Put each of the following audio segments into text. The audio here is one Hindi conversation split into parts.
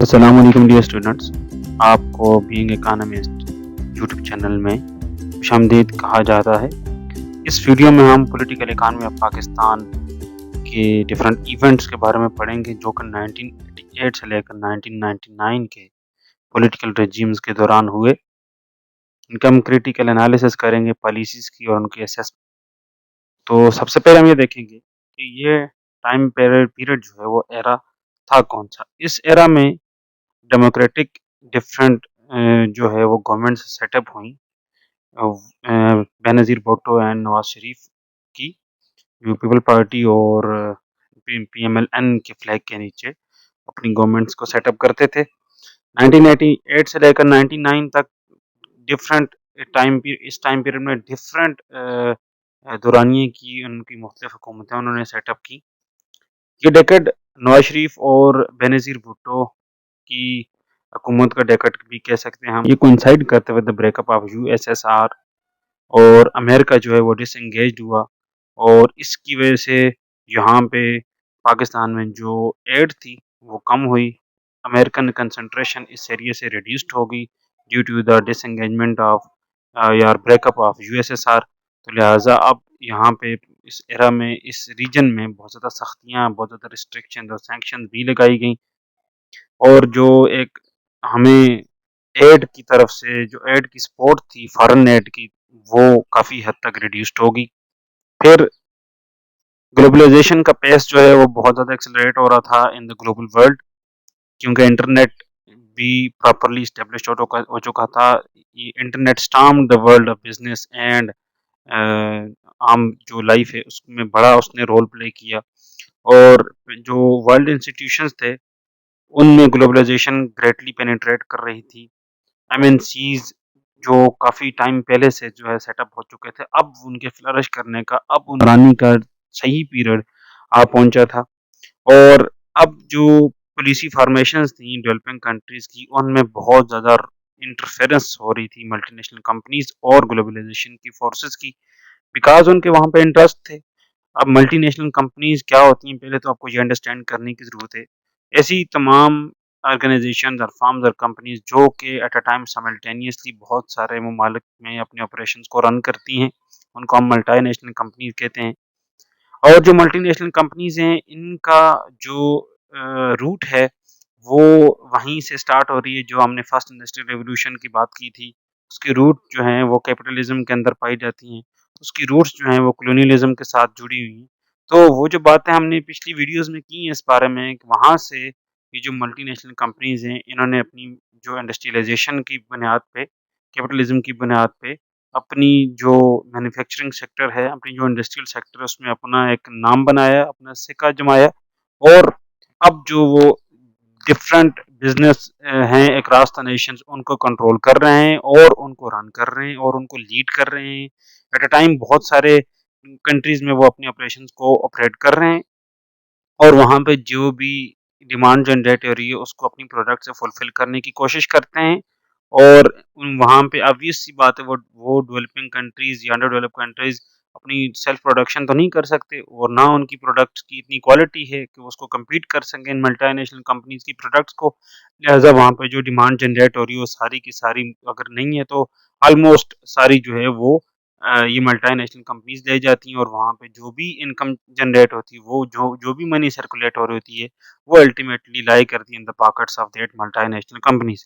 अस्सलाम वालेकुम डियर स्टूडेंट्स। आपको बीइंग इकोनॉमिस्ट यूट्यूब चैनल में खुशामदीद कहा जाता है। इस वीडियो में हम पॉलिटिकल इकोनॉमी ऑफ पाकिस्तान के डिफरेंट इवेंट्स के बारे में पढ़ेंगे जो कि 1988 से लेकर 1999 के पॉलिटिकल रेजिम्स के दौरान हुए। इनका हम क्रिटिकल एनालिसिस करेंगे पॉलिसीज़ की और उनकी असेसमेंट। तो सबसे पहले हम ये देखेंगे कि ये टाइम पीरियड जो है वो एरा था कौन-सा। इस एरा में डेमोक्रेटिक डिफरेंट जो है वो गवर्नमेंट सेटअप हुई बेनज़ीर भुट्टो एंड नवाज शरीफ की, जो पीपल पार्टी और पीएमएलएन के फ्लैग के नीचे अपनी गवर्नमेंट्स को सेटअप करते थे। 1988 से लेकर 99 तक डिफरेंट इस टाइम पीरियड में डिफरेंट दौरानिये की उनकी मुख्तलिफ हुकूमतें उन्होंने सेटअप की। ये डेकेड नवाज शरीफ और बेनज़ीर भुट्टो की हुकूमत का डेकेड भी कह सकते हैं हम। ये कोइंसाइड करते हुए द ब्रेकअप ऑफ यूएसएसआर और अमेरिका जो है वो डिसएंगेज्ड हुआ और इसकी वजह से यहाँ पे पाकिस्तान में जो एड थी वो कम हुई। अमेरिकन कंसंट्रेशन इस एरिया से रिड्यूस्ड हो गई due to the disengagement of यार ब्रेकअप ऑफ यूएसएसआर। तो लिहाजा अब यहाँ पे इस एरा में इस रीजन में बहुत ज़्यादा सख्तियाँ, बहुत ज़्यादा रिस्ट्रिक्शन और सैंक्शन भी लगाई गई और जो एक हमें एड की तरफ से जो एड की सपोर्ट थी फॉरेन एड की, वो काफ़ी हद तक रिड्यूस्ड होगी। फिर ग्लोबलाइजेशन का पेस जो है वो बहुत ज़्यादा एक्सेलरेट हो रहा था इन द ग्लोबल वर्ल्ड, क्योंकि इंटरनेट भी प्रॉपर्ली एस्टेब्लिश हो चुका था। ये internet stormed the world of business and आम जो लाइफ है उसमें बड़ा उसने रोल प्ले किया और जो वर्ल्ड इंस्टीट्यूशंस थे उनमें ग्लोबलाइजेशन ग्रेटली पेनिट्रेट कर रही थी। एमएनसीज जो काफ़ी टाइम पहले से जो है सेटअप हो चुके थे, अब उनके फ्लरिश करने का, अब उनरानी का सही पीरियड आ पहुंचा था और अब जो पॉलिसी फॉर्मेशंस थी डेवलपिंग कंट्रीज़ की, उनमें बहुत ज़्यादा इंटरफेरेंस हो रही थी मल्टीनेशनल कंपनीज़ और ग्लोबलाइजेशन की फोर्सेस की, बिकॉज़ उनके वहाँ पे इंटरेस्ट थे। अब मल्टीनेशनल कंपनीज़ क्या होती हैं, पहले तो आपको ये अंडरस्टैंड करने की ज़रूरत है। ऐसी तमाम ऑर्गेनाइजेशंस और फर्म्स और कंपनीज़ जो कि एट अ टाइम साइमल्टेनियसली बहुत सारे ममालिक में अपने ऑपरेशंस को रन करती हैं, उनको हम मल्टीनेशनल कंपनीज़ कहते हैं। और जो मल्टीनेशनल कंपनीज़ हैं, इनका जो रूट है, वो वहीं से स्टार्ट हो रही है, जो हमने फर्स्ट इंडस्ट्रियल रिवॉल्यूशन की बात की थी। उसकी रूट जो हैं, वो कैपिटलिज़्म के अंदर पाई जाती हैं। उसकी रूट्स जो हैं, वो कोलोनियलिज़्म के साथ जुड़ी हुई हैं। तो वो जो बातें हमने पिछली वीडियोज़ में की हैं इस बारे में, कि वहाँ से ये जो मल्टीनेशनल कंपनीज़ हैं, इन्होंने अपनी जो इंडस्ट्रियलाइज़ेशन की बुनियाद पे, कैपिटलिज़्म की बुनियाद पे अपनी जो मैन्युफैक्चरिंग सेक्टर है, अपनी जो इंडस्ट्रियल सेक्टर है, उसमें अपना एक नाम बनाया, अपना सिक्का जमाया और अब जो वो डिफरेंट बिज़नेस हैं अक्रॉस द नेशंस, उनको कंट्रोल कर रहे हैं और उनको रन कर रहे हैं और उनको लीड कर रहे हैं। एट अ टाइम बहुत सारे कंट्रीज़ में वो अपने ऑपरेशंस को ऑपरेट कर रहे हैं और वहाँ पे जो भी डिमांड जनरेट हो रही है, उसको अपनी प्रोडक्ट से फुलफ़िल करने की कोशिश करते हैं और वहाँ पे ऑब्वियस सी बात है, वो डेवलपिंग कंट्रीज़ या अंडर डेवलप्ड कंट्रीज़ अपनी सेल्फ प्रोडक्शन तो नहीं कर सकते और ना उनकी प्रोडक्ट्स की इतनी क्वालिटी है कि वो उसको कम्पीट कर सकें इन मल्टीनेशनल कंपनीज़ की प्रोडक्ट्स को। लिहाज़ा वहाँ पे जो डिमांड जनरेट हो रही है, वो सारी की सारी अगर नहीं है तो ऑलमोस्ट सारी जो है वो ये मल्टीनेशनल कंपनीज़ ले जाती हैं और वहाँ पे जो भी इनकम जनरेट होती है, वो जो भी मनी सर्कुलेट हो रही होती है, वो अल्टीमेटली लाई करती है in the pockets of that multinational companies.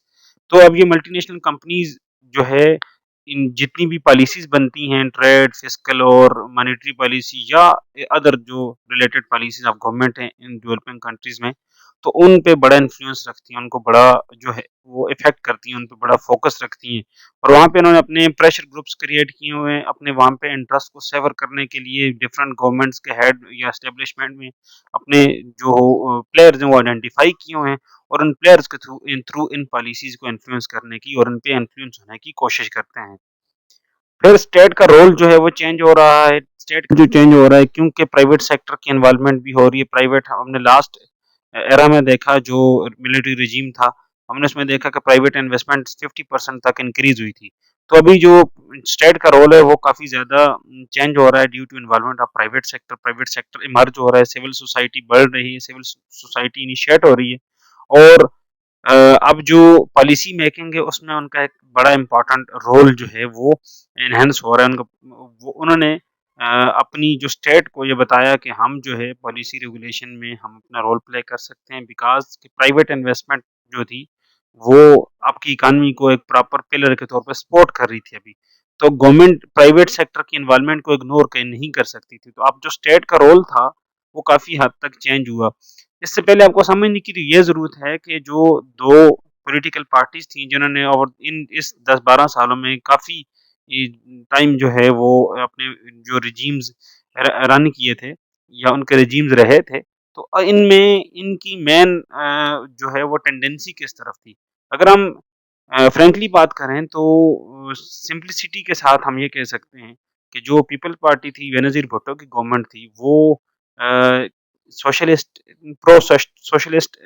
तो अब ये मल्टीनेशनल कंपनीज़ जो है, इन जितनी भी पॉलिसीज़ बनती हैं, ट्रेड, फिस्कल और मॉनेटरी पॉलिसी या अदर जो रिलेटेड पॉलिसीज़ ऑफ गवर्नमेंट हैं इन डेवलपिंग कंट्रीज़ में, तो उन पे बड़ा इन्फ्लुएंस रखती हैं, उनको बड़ा जो है वो इफ़ेक्ट करती हैं, उन पे बड़ा फ़ोकस रखती हैं और वहाँ पे उन्होंने अपने प्रेशर ग्रुप्स क्रिएट किए हुए हैं, अपने वहाँ पे इंटरेस्ट को सेवर करने के लिए डिफरेंट गवर्नमेंट्स के हेड या एस्टेब्लिशमेंट में अपने जो प्लेयर्स हैं वो आइडेंटिफ़ाई किए हुए हैं और उन प्लेयर्स के थ्रू इन पॉलिसीज़ को इन्फ्लुएंस करने की और उन पे इन्फ्लुएंस होने की कोशिश करते हैं। फिर स्टेट का रोल जो है वो चेंज हो रहा है, स्टेट जो चेंज हो रहा है क्योंकि प्राइवेट सेक्टर की इन्वॉल्वमेंट भी हो रही है। प्राइवेट हमने लास्ट एरा में देखा जो मिलिट्री रिजीम था, हमने उसमें देखा कि प्राइवेट इन्वेस्टमेंट 50% तक इंक्रीज़ हुई थी। तो अभी जो स्टेट का रोल है वो काफ़ी ज़्यादा चेंज हो रहा है due to involvement of private sector emerge हो रहा है, सिविल सोसाइटी बढ़ रही है, सिविल सोसाइटी इनिशिएट हो रही है और अब जो पॉलिसी मेकिंग है उसमें उनका एक बड़ा इम्पोर्टेंट रोल जो है वो एनहांस हो रहा है। वो उन्होंने अपनी जो स्टेट को ये बताया कि हम जो है पॉलिसी रेगुलेशन में हम अपना रोल प्ले कर सकते हैं, बिकॉज़ कि प्राइवेट इन्वेस्टमेंट जो थी वो आपकी इकॉनमी को एक प्रॉपर पिलर के तौर पे सपोर्ट कर रही थी अभी। तो गवर्नमेंट प्राइवेट सेक्टर की इन्वॉल्वमेंट को इग्नोर कहीं नहीं कर सकती थी। तो अब जो स्टेट का रोल था वो काफ़ी हद तक चेंज हुआ। इससे पहले आपको समझने की ये ज़रूरत है कि जो 2 पॉलिटिकल पार्टीज़ थी जिन्होंने और इन इस 10-12 सालों में काफ़ी इ टाइम जो है वो अपने जो रेजीम्स रन किए थे या उनके रेजीम्स रहे थे, तो इनमें इनकी मेन जो है वो टेंडेंसी किस तरफ थी? अगर हम फ्रैंकली बात करें तो सिंपलिसिटी के साथ हम ये कह सकते हैं कि जो पीपल पार्टी थी, बेनज़ीर भुट्टो की गवर्नमेंट थी, वो सोशलिस्ट सोशलिस्ट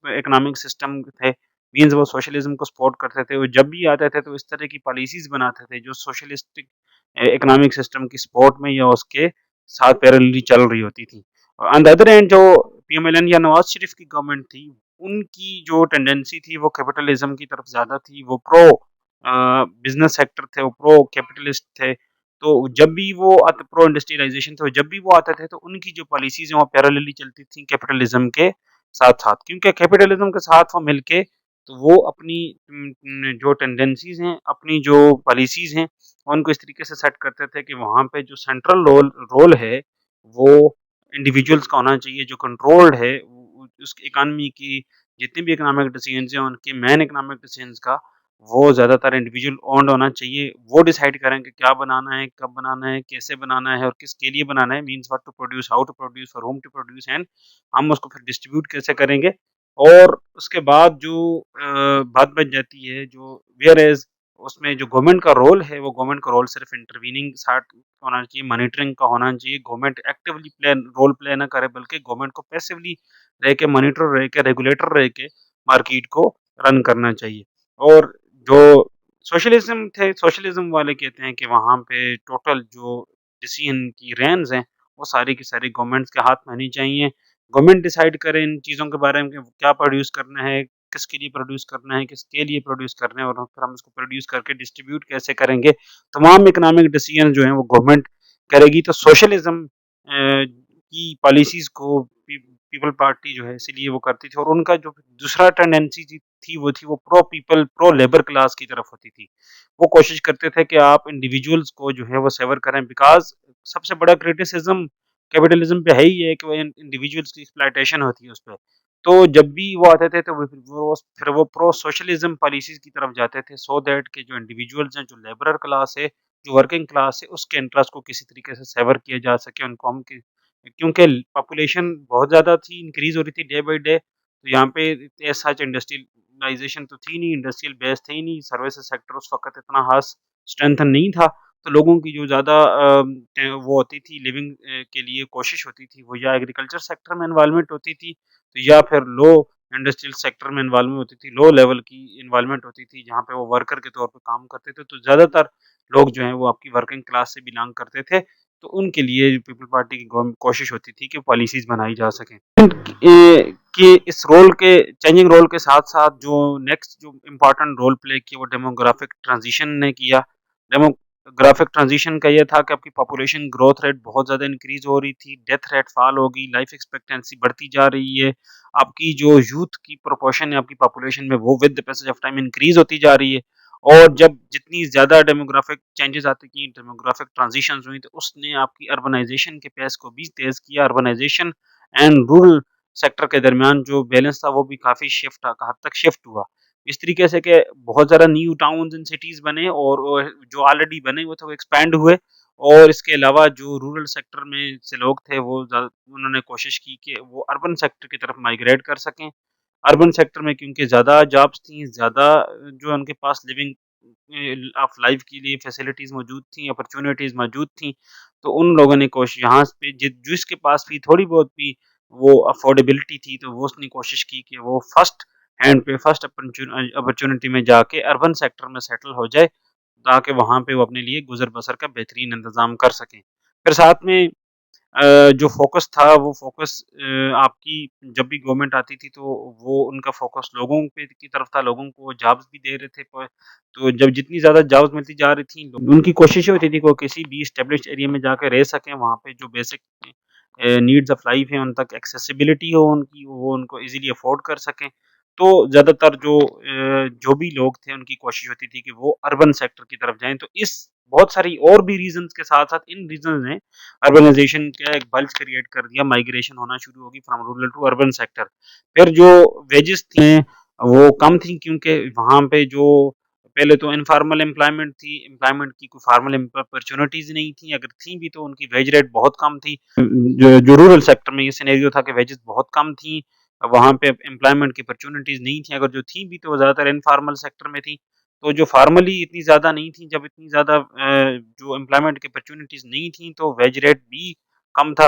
इकोनॉमिक सिस्टम थे। मीन्स वो सोशलिज्म को सपोर्ट करते थे। वो जब भी आते थे तो इस तरह की पॉलिसीज़ बनाते थे जो सोशलिस्टिक इकोनॉमिक सिस्टम की सपोर्ट में या उसके साथ पैरेलली चल रही होती थी। ऑन द अदर हैंड जो पीएमएलएन या नवाज़ शरीफ की गवर्नमेंट थी, उनकी जो टेंडेंसी थी वो कैपिटलिज्म की तरफ ज़्यादा थी। वो बिज़नेस सेक्टर थे, वो प्रो कैपिटलिस्ट थे। तो जब भी वो प्रो इंडस्ट्रियलाइज़ेशन थे, जब भी वो आते थे तो उनकी जो पॉलिसीज़ हैं वो पैरेलली चलती थी कैपिटलिज्म के साथ-साथ। क्योंकि कैपिटलिज्म के साथ वो मिलके तो वो अपनी जो टेंडेंसीज़ हैं, अपनी जो पॉलिसीज़ हैं, उनको इस तरीके से सेट करते थे कि वहाँ पे जो सेंट्रल रोल रोल है, वो इंडिविजुअल्स का होना चाहिए, जो कंट्रोल्ड है उस इकॉनमी की जितनी भी इकोनॉमिक डिसीजंस हैं, उनके मेन इकोनॉमिक डिसीजंस का वो ज़्यादातर इंडिविजुअल ओन्ड होना चाहिए। वो डिसाइड करें कि क्या बनाना है, कब बनाना है, कैसे बनाना है और किसके लिए बनाना है, means what to produce, how to produce, for whom to produce and हम उसको फिर डिस्ट्रीब्यूट कैसे करेंगे। और उसके बाद जो बात बच जाती है जो व्हेयर एज़ उसमें जो गवर्नमेंट का रोल है, वो गवर्नमेंट का रोल सिर्फ़ इंटरवीनिंग सार्ट होना चाहिए, मॉनिटरिंग का होना चाहिए। गवर्नमेंट एक्टिवली रोल प्ले ना करे बल्कि गवर्नमेंट को पैसिवली रह के मॉनिटर रह के, रेगुलेटर रह के मार्केट को रन करना चाहिए। और जो सोशलिज़्म थे, सोशलिज़्म वाले कहते हैं कि वहाँ पे टोटल जो डिसीज़न की रेन्स हैं, वो सारी की सारी गवर्नमेंट्स के हाथ में होनी चाहिए। गवर्नमेंट डिसाइड करे इन चीज़ों के बारे में कि क्या प्रोड्यूस करना है, किसके लिए प्रोड्यूस करना है, किसके लिए प्रोड्यूस करना है और फिर हम इसको प्रोड्यूस करके डिस्ट्रीब्यूट कैसे करेंगे। तमाम इकोनॉमिक डिसीज़न जो हैं वो गवर्नमेंट करेगी। तो सोशलिज़्म की पॉलिसीज़ को पीपल पार्टी जो है इसीलिए वो करती थी और उनका जो दूसरा टेंडेंसी थी वो थी वो pro people, pro labour class की तरफ होती थी। वो कोशिश करते थे कि आप इंडिविजुअल्स को जो है वो सेवर करें बिकॉज़ सबसे बड़ा क्रिटिसिज़्म कैपिटलिज़्म पे है ही है कि वो इंडिविजुअल्स की एक्सप्लॉइटेशन होती है उसपे। तो जब भी वो आते थे तो वो प्रो सोशलिज़्म पॉलिसीज़ की तरफ जाते थे सो दैट कि जो इंडिविजुअल्स हैं, जो लेबरर क्लास है, जो वर्किंग क्लास है, उसके इंटरेस्ट को किसी तरीके से सेवर किया जा सके। उनको हम कि क्योंकि पॉपुलेशन बहुत ज़्यादा थी, इंक्रीज़ हो रही थी डे बाय डे, तो यहाँ पे एज़ सच इंडस्ट्रियलाइज़ेशन तो थी नहीं, इंडस्ट्रियल बेस थे ही नहीं, सर्विसेज़ सेक्टर उस वक़्त इतना ख़ास स्ट्रेंथ नहीं था। तो लोगों की जो ज़्यादा वो होती थी लिविंग के लिए कोशिश होती थी, वो या एग्रीकल्चर सेक्टर में इन्वॉल्वमेंट होती थी, तो या फिर लो इंडस्ट्रियल सेक्टर में इन्वॉल्वमेंट होती थी, लो लेवल की इन्वॉल्वमेंट होती थी, जहाँ पे वो वर्कर के तौर पे काम करते थे। तो ज़्यादातर लोग जो हैं वो आपकी वर्किंग क्लास से बिलॉन्ग करते थे, तो उनके लिए पीपल पार्टी की कोशिश होती थी कि पॉलिसीज़ बनाई जा सकें। कि इस रोल के चेंजिंग रोल के साथ-साथ जो नेक्स्ट जो इम्पोर्टेंट रोल प्ले किया वो डेमोग्राफिक ट्रांज़िशन ने किया। डेमोग्राफिक ट्रांज़िशन का ये था कि आपकी पॉपुलेशन ग्रोथ रेट बहुत ज़्यादा इंक्रीज़ हो रही थी, डेथ रेट फॉल हो गई, लाइफ एक्सपेक्टेंसी बढ़ती जा रही है। आपकी जो यूथ की प्रोपोर्शन है आपकी पॉपुलेशन में वो with the passage of time increase होती जा रही है। और जब जितनी ज़्यादा डेमोग्राफिक चेंजेज़ आती गई, डेमोग्राफिक ट्रांज़िशंस हुई, तो उसने आपकी अर्बनाइज़ेशन के पेस को भी तेज़ किया। अर्बनाइज़ेशन एंड रूरल सेक्टर के दरमियान जो बैलेंस था वो भी काफ़ी हद तक शिफ्ट हुआ। इस तरीके से कि बहुत ज़्यादा न्यू टाउन्स एंड सिटीज़ बने और जो ऑलरेडी बने हुए थे वो एक्सपैंड हुए और इसके अलावा जो रूरल सेक्टर में से लोग थे वो उन्होंने कोशिश की कि वो अर्बन सेक्टर की तरफ माइग्रेट कर सकें। अर्बन सेक्टर में क्योंकि ज़्यादा जॉब्स थी, ज़्यादा जो उनके पास लिविंग ऑफ लाइफ के लिए फैसिलिटीज़ मौजूद थी, अपॉर्च्युनिटीज़ मौजूद थी, तो उन लोगों ने यहाँ पे जिसके पास भी थोड़ी बहुत भी वो अफोर्डेबिलिटी थी, तो वो उसने कोशिश की कि वो फर्स्ट हैंड पे फर्स्ट अपॉर्च्युनिटी में जाके अर्बन सेक्टर में सेटल हो जाए, ताकि वहाँ पे वो अपने लिए गुज़र-बसर का बेहतरीन इंतज़ाम कर सकें। फिर साथ में जो फ़ोकस था वो फ़ोकस आपकी जब भी गवर्नमेंट आती थी तो वो उनका फ़ोकस लोगों पे की तरफ था, लोगों को जॉब्स भी दे रहे थे तो जब जितनी ज़्यादा जॉब्स मिलती जा रही थी, उनकी कोशिश होती थी कि वो किसी भी एस्टेब्लिश्ड एरिया में जाके रह सकें, वहाँ पे जो बेसिक नीड्स ऑफ लाइफ है उन तक एक्सेसिबिलिटी हो उनकी, वो उनको ईज़िली अफ़ोर्ड कर सकें। तो ज़्यादातर जो भी लोग थे उनकी कोशिश होती थी कि वो अर्बन सेक्टर की तरफ जाएँ, तो इस बहुत सारी और भी रीज़न्स के साथ-साथ इन रीज़न्स ने अर्बनाइज़ेशन का एक बल्ज क्रिएट कर दिया, माइग्रेशन होना शुरू होगी from rural to urban sector. फिर जो वेजेस थे वो कम थी क्योंकि वहाँ पे जो पहले तो इनफॉर्मल एम्प्लॉयमेंट थी, एम्प्लॉयमेंट की कोई फॉर्मल अपॉर्च्युनिटीज़ नहीं थी, अगर थी भी तो उनकी वेज रेट बहुत कम थी। जो रूरल सेक्टर में ये सिनेरियो था कि वेजेस बहुत कम थी, वहाँ पे एम्प्लॉयमेंट की अपॉर्च्युनिटीज़ नहीं थी, अगर जो थी भी तो ज़्यादातर इनफॉर्मल सेक्टर में थी। तो जो फॉर्मली इतनी ज़्यादा नहीं थी, जब इतनी ज़्यादा जो एम्प्लॉयमेंट की अपॉर्च्युनिटीज़ नहीं थी, तो वेज रेट भी कम था।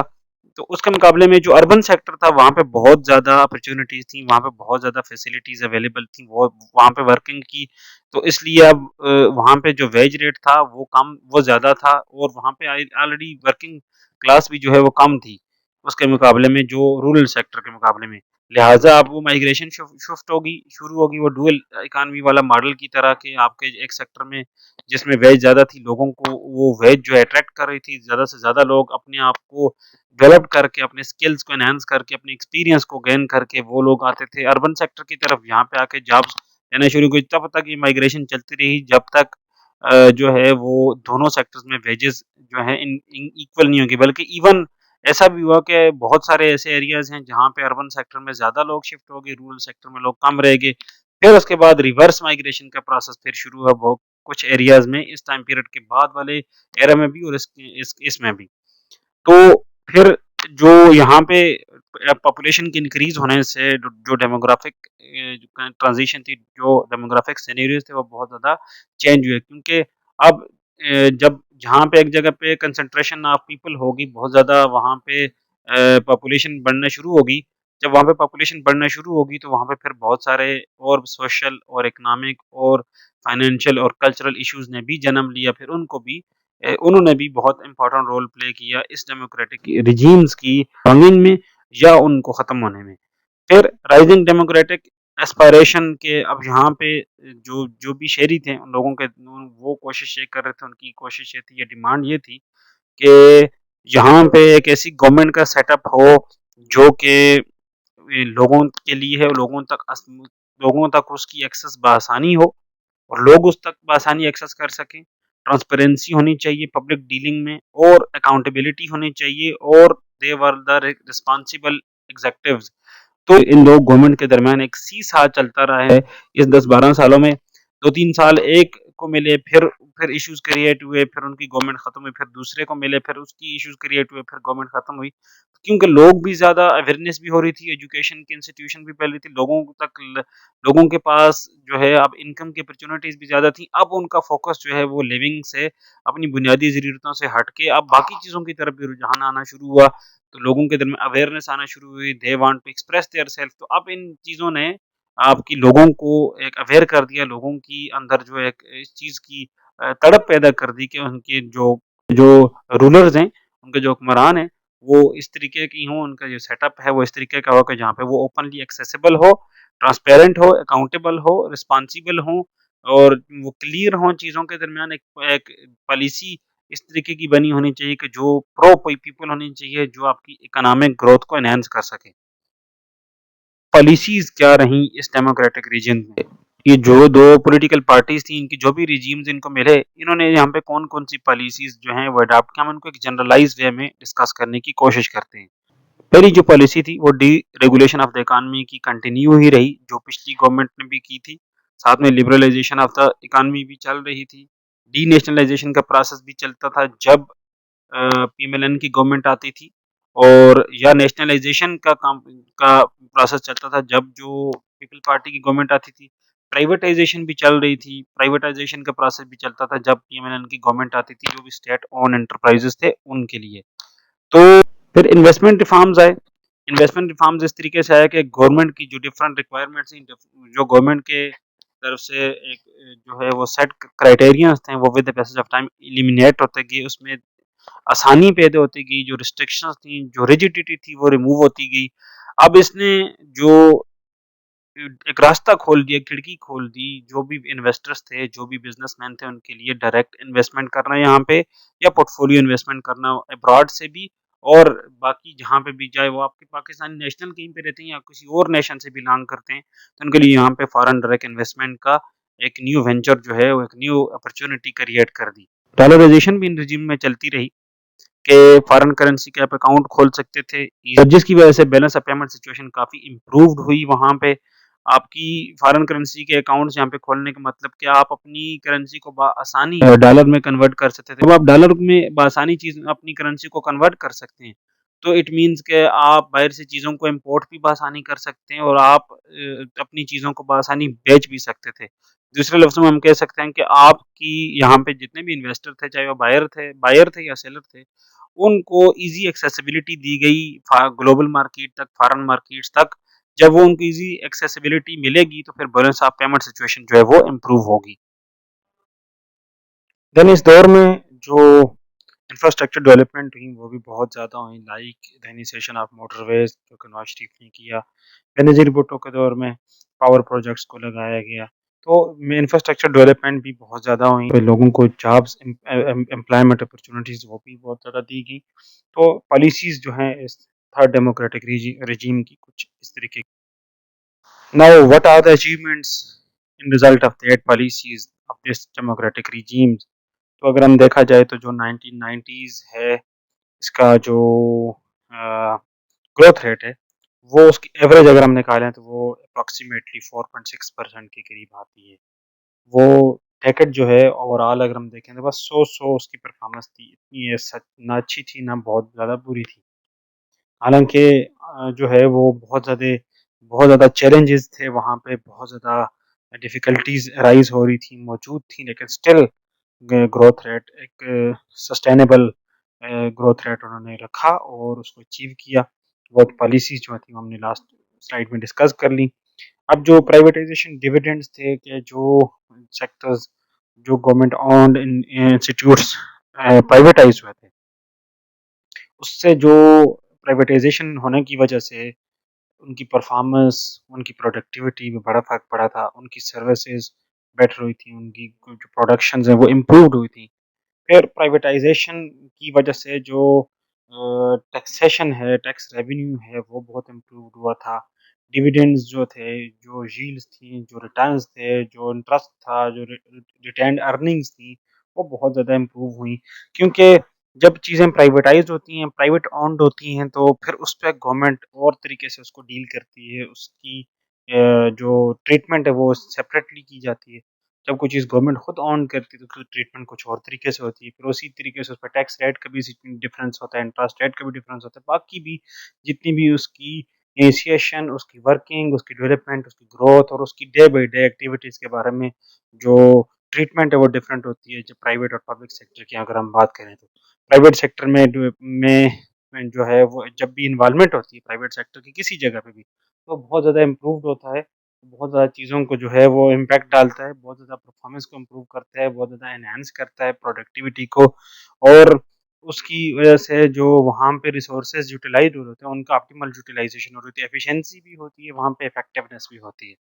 तो उसके मुकाबले में जो अर्बन सेक्टर था, वहाँ पे बहुत ज़्यादा अपॉर्च्युनिटीज़ थी, वहाँ पे बहुत ज़्यादा फैसिलिटीज़ अवेलेबल थी, वो वहाँ पे वर्किंग की, तो इसलिए अब वहाँ पे जो वेज रेट था, वो ज़्यादा था और वहाँ पे ऑलरेडी वर्किंग क्लास भी जो है वो कम थी, उसके मुकाबले में जो रूरल सेक्टर के मुकाबले में। लिहाज़ा अब वो माइग्रेशन शिफ्ट होगी शुरू होगी वो डुअल इकॉनमी वाला मॉडल की तरह के आपके एक सेक्टर में जिसमें वेज ज़्यादा थी, लोगों को वो वेज जो अट्रैक्ट कर रही थी, ज़्यादा से ज़्यादा लोग अपने आप को डेवलप करके, अपने स्किल्स को एनहांस करके, अपने एक्सपीरियंस को गेन करके वो लोग आते थे अर्बन सेक्टर की तरफ, यहाँ पे आके जॉब्स लेना शुरू हुई। तब तक ये माइग्रेशन चलती रही जब तक जो है वो दोनों सेक्टर्स में वेजेस जो है इन इक्वल नहीं होंगे, बल्कि इवन ऐसा भी हुआ कि बहुत सारे ऐसे एरियाज़ हैं जहाँ पे अर्बन सेक्टर में ज़्यादा लोग शिफ्ट हो गए, रूरल सेक्टर में लोग कम रह गए। फिर उसके बाद रिवर्स माइग्रेशन का प्रोसेस फिर शुरू हुआ वो कुछ एरियाज़ में इस टाइम पीरियड के बाद वाले एरा में भी और इसमें भी। तो फिर जो यहाँ पे पॉपुलेशन की इंक्रीज़ होने से जो डेमोग्राफिक ट्रांज़िशन थी, जो डेमोग्राफिक सिनेरियोज़ थे वो बहुत ज़्यादा चेंज हुए क्योंकि अब जब जहाँ पे एक जगह पे कंसंट्रेशन ऑफ पीपल होगी बहुत ज़्यादा वहाँ पे पॉपुलेशन बढ़ना शुरू होगी। जब वहाँ पे पॉपुलेशन बढ़ना शुरू होगी तो वहाँ पे फिर बहुत सारे और सोशल और इकोनॉमिक और फाइनेंशियल और कल्चरल इश्यूज़ ने भी जन्म लिया। फिर उन्होंने भी बहुत इम्पोर्टेंट रोल प्ले किया इस डेमोक्रेटिक रिजीम्स की लॉन्गिंग में या उनको ख़त्म होने में। फिर राइजिंग डेमोक्रेटिक एस्पायरेशन के अब यहाँ पे जो जो भी शहरी थे उन लोगों के वो कोशिश ये कर रहे थे, उनकी कोशिश ये थी, ये डिमांड ये थी कि यहाँ पे एक ऐसी गवर्नमेंट का सेटअप हो जो कि लोगों के लिए है, लोगों तक उसकी एक्सेस बआसानी हो और लोग उस तक बआसानी एक्सेस कर सकें। ट्रांसपेरेंसी होनी चाहिए पब्लिक डीलिंग में और अकाउंटेबिलिटी होनी चाहिए और दे वर द रिस्पांसिबल एग्जेक्टिव्स। तो इन 2 गवर्नमेंट के दरमियान एक सीसॉ चलता रहा है इस 10-12 सालों में। 2-3 साल एक को मिले, फिर इश्यूज़ क्रिएट हुए, फिर उनकी गवर्नमेंट खत्म हुई, फिर दूसरे को मिले, फिर उसकी इश्यूज़ क्रिएट हुए, फिर गवर्नमेंट खत्म हुई। क्योंकि लोग भी ज़्यादा अवेयरनेस भी हो रही थी, एजुकेशन की इंस्टीट्यूशन भी फैल रही थी, लोगों के पास जो है अब इनकम की अपॉर्च्युनिटीज़ भी ज़्यादा थी। अब उनका फ़ोकस जो है वो लिविंग से अपनी बुनियादी ज़रूरतों से हट के अब बाकी चीज़ों की तरफ भी रुझान आना शुरू हुआ। तो लोगों के दिल में अवेयरनेस आना शुरू हुई, they want to express their self. तो अब इन चीज़ों ने आपकी लोगों को एक अवेयर कर दिया, लोगों की अंदर जो एक इस चीज़ की तड़प पैदा कर दी कि उनके जो जो रूलर्स हैं, उनके जो हुक्मरान हैं, वो इस तरीके की हों, उनका जो सेटअप है वो इस तरीके का हो कि जहाँ पे वो ओपनली एक्सेसिबल हो, ट्रांसपेरेंट हो, अकाउंटेबल हो, रिस्पॉन्सिबल हों और वो क्लियर हों चीज़ों के दरमियान एक एक पॉलिसी इस तरीके की बनी होनी चाहिए कि जो प्रो पीपल होनी चाहिए, जो आपकी इकोनॉमिक ग्रोथ को एनहांस कर सके। पॉलिसीज़ क्या रहीं इस डेमोक्रेटिक रीजन में? ये जो 2 पॉलिटिकल पार्टीज़ थी, इनकी जो भी रिजीम्स इनको मिले, इन्होंने यहाँ पे कौन-कौन सी पॉलिसीज़ जो हैं वो अडॉप्ट की, हम इनको एक जनरलाइज़्ड वे में डिस्कस करने की कोशिश करते हैं। पहली जो पॉलिसी थी वो डीरेगुलेशन ऑफ द इकोनॉमी की कंटिन्यू ही रही, जो पिछली गवर्नमेंट ने भी की थी। साथ में लिबरलाइज़ेशन ऑफ द इकोनॉमी भी चल रही थी। डीनेशनलाइज़ेशन का प्रोसेस भी चलता था जब पीएमएलएन की गवर्नमेंट आती थी और या नेशनलाइज़ेशन का प्रोसेस चलता था जब जो पीपल पार्टी की गवर्नमेंट आती थी। प्राइवेटाइज़ेशन भी चल रही थी, प्राइवेटाइज़ेशन का प्रोसेस भी चलता था जब पीएमएलएन की गवर्नमेंट आती थी, जो भी स्टेट ओन्ड एंटरप्राइजेज़ थे उनके लिए। तो फिर इन्वेस्टमेंट रिफॉर्म्स आए। इन्वेस्टमेंट रिफॉर्म्स इस तरीके से आया कि गवर्नमेंट की जो डिफरेंट रिक्वायरमेंट्स थी, जो गवर्नमेंट के तरफ से एक जो है वो सेट क्राइटेरियाज़ थे, वो with the passage of time eliminate होते गए। उसमें आसानी पैदा होती गई, जो रिस्ट्रिक्शंस थी, जो रिजिडिटी थी वो रिमूव होती गई। अब इसने जो एक रास्ता खोल दिया, खिड़की खोल दी, जो भी इन्वेस्टर्स थे, जो भी बिज़नेसमैन थे उनके लिए डायरेक्ट इन्वेस्टमेंट करना यहाँ पे या पोर्टफोलियो इन्वेस्टमेंट करना अब्रॉड से भी और बाकी जहाँ पे भी, चाहे वो आपके पाकिस्तानी नेशनल कहीं पे रहते हैं या किसी और नेशन से बिलॉन्ग करते हैं, तो उनके लिए यहाँ पे फॉरेन डायरेक्ट इन्वेस्टमेंट का एक न्यू वेंचर जो है वो एक न्यू अपॉर्चुनिटी क्रिएट कर दी। डॉलराइजेशन भी इन रिजीम में चलती रही कि फॉरेन करेंसी के आप अकाउंट खोल सकते थे, जिसकी वजह से बैलेंस ऑफ पेमेंट सिचुएशन काफ़ी इम्प्रूव्ड हुई वहाँ पे। आपकी फॉरेन करेंसी के अकाउंट्स यहाँ पे खोलने का मतलब कि आप अपनी करेंसी को आसानी डॉलर में कन्वर्ट कर सकते थे। अब आप डॉलर में आसानी चीज अपनी करेंसी को कन्वर्ट कर सकते हैं, तो इट मीन्स कि आप बाहर से चीज़ों को इम्पोर्ट भी आसानी कर सकते हैं और आप अपनी चीज़ों को आसानी बेच भी सकते थे। दूसरे लफ्ज़ों में हम कह सकते हैं कि आपकी यहाँ पे जितने भी इन्वेस्टर थे, चाहे वो बायर थे या सेलर थे, उनको ईज़ी एक्सेसिबिलिटी दी गई ग्लोबल मार्केट तक, फॉरेन मार्केट्स तक। जब वो उनको ईज़ी एक्सेसिबिलिटी मिलेगी तो फिर बैलेंस ऑफ पेमेंट सिचुएशन जो है वो इम्प्रूव होगी। देन इस दौर में जो इंफ्रास्ट्रक्चर डेवलपमेंट हुई वो भी बहुत ज़्यादा हुई, लाइक इनिशिएशन ऑफ मोटरवेज जो कि नवाज शरीफ ने किया। बेनज़ीर भुट्टो के दौर में पावर प्रोजेक्ट्स को लगाया गया, तो इंफ्रास्ट्रक्चर डेवलपमेंट भी बहुत ज़्यादा हुई, तो लोगों को जॉब्स एम्प्लॉयमेंट अपॉर्चुनिटीज़ वो भी बहुत ज़्यादा दी गई। तो पॉलिसीज़ जो हैं इस थर्ड डेमोक्रेटिक रिजीम की कुछ इस तरीके। Now what are the achievements in result of that policies of this democratic regime? तो अगर हम देखा जाए तो जो 1990s है, इसका जो ग्रोथ रेट है, वो उसकी एवरेज अगर हम निकालें तो वो अप्रॉक्सीमेटली 4.6% के करीब आती है। वो डेकेड जो है ओवरऑल अगर हम देखें तो बस सो उसकी परफॉर्मेंस थी, इतनी सच ना अच्छी थी ना बहुत ज़्यादा बुरी थी। हालांकि जो है वो बहुत ज़्यादा चैलेंजेस थे वहाँ पे, बहुत ज़्यादा डिफ़िकल्टीज़ राइज़ हो रही थी, मौजूद थी, लेकिन स्टिल ग्रोथ रेट एक सस्टेनेबल ग्रोथ रेट उन्होंने रखा और उसको अचीव किया। बहुत पॉलिसीज़ जो थी हमने लास्ट स्लाइड में डिस्कस कर ली। अब जो प्राइवेटाइजेशन डिविडेंड्स थे कि जो सेक्टर्स जो गवर्नमेंट ओन्ड इंस्टीट्यूट्स प्राइवेटाइज हुए थे, उससे जो प्राइवेटाइजेशन होने की वजह से उनकी परफॉर्मेंस, उनकी प्रोडक्टिविटी में बड़ा फ़र्क पड़ा था, उनकी सर्विसेज बेटर हुई थी, उनकी जो प्रोडक्शंस हैं वो इम्प्रूव्ड हुई थी। फिर प्राइवेटाइजेशन की वजह से जो टैक्सेशन है, टैक्स रेवेन्यू है, वो बहुत इम्प्रूव्ड हुआ था। डिविडेंड्स जो थे, जो यील्ड्स थी, जो रिटर्न्स थे, जो इंटरेस्ट था, जो रिटेन्ड अर्निंग्स थी, वो बहुत ज़्यादा इम्प्रूव हुई। क्योंकि जब चीज़ें प्राइवेटाइज़्ड होती हैं, प्राइवेट ओन्ड होती हैं, तो फिर उस पे गवर्नमेंट और तरीके से उसको डील करती है। उसकी जो ट्रीटमेंट है वो सेपरेटली की जाती है। जब कोई चीज़ गवर्नमेंट खुद ऑन करती है तो उसकी ट्रीटमेंट कुछ और तरीके से होती है। फिर उसी तरीके से उस पे टैक्स रेट का भी डिफरेंस होता है, इंटरेस्ट रेट का भी डिफरेंस होता है। बाकी भी जितनी भी उसकी इनिशिएशन, उसकी वर्किंग, उसकी डेवलपमेंट, उसकी ग्रोथ और उसकी डे बाय डे एक्टिविटीज़ के बारे में जो ट्रीटमेंट है वो डिफरेंट होती है, जब प्राइवेट और पब्लिक सेक्टर की अगर हम बात करें तो। प्राइवेट सेक्टर में जो है वो जब भी इन्वॉल्वमेंट होती है प्राइवेट सेक्टर की किसी जगह पे भी, तो बहुत ज़्यादा इम्प्रूव्ड होता है। बहुत ज़्यादा चीज़ों को जो है वो इम्पैक्ट डालता है, बहुत ज़्यादा परफॉर्मेंस को इम्प्रूव करता है, बहुत ज़्यादा एनहांस करता है प्रोडक्टिविटी को, और उसकी वजह से जो वहाँ पे रिसोर्सेज़ यूटिलाइज़ हो रहे होते हैं, उनका ऑप्टिमल यूटिलाइज़ेशन हो रही है, एफिशिएंसी भी होती है, वहाँ पे इफेक्टिवनेस भी होती है।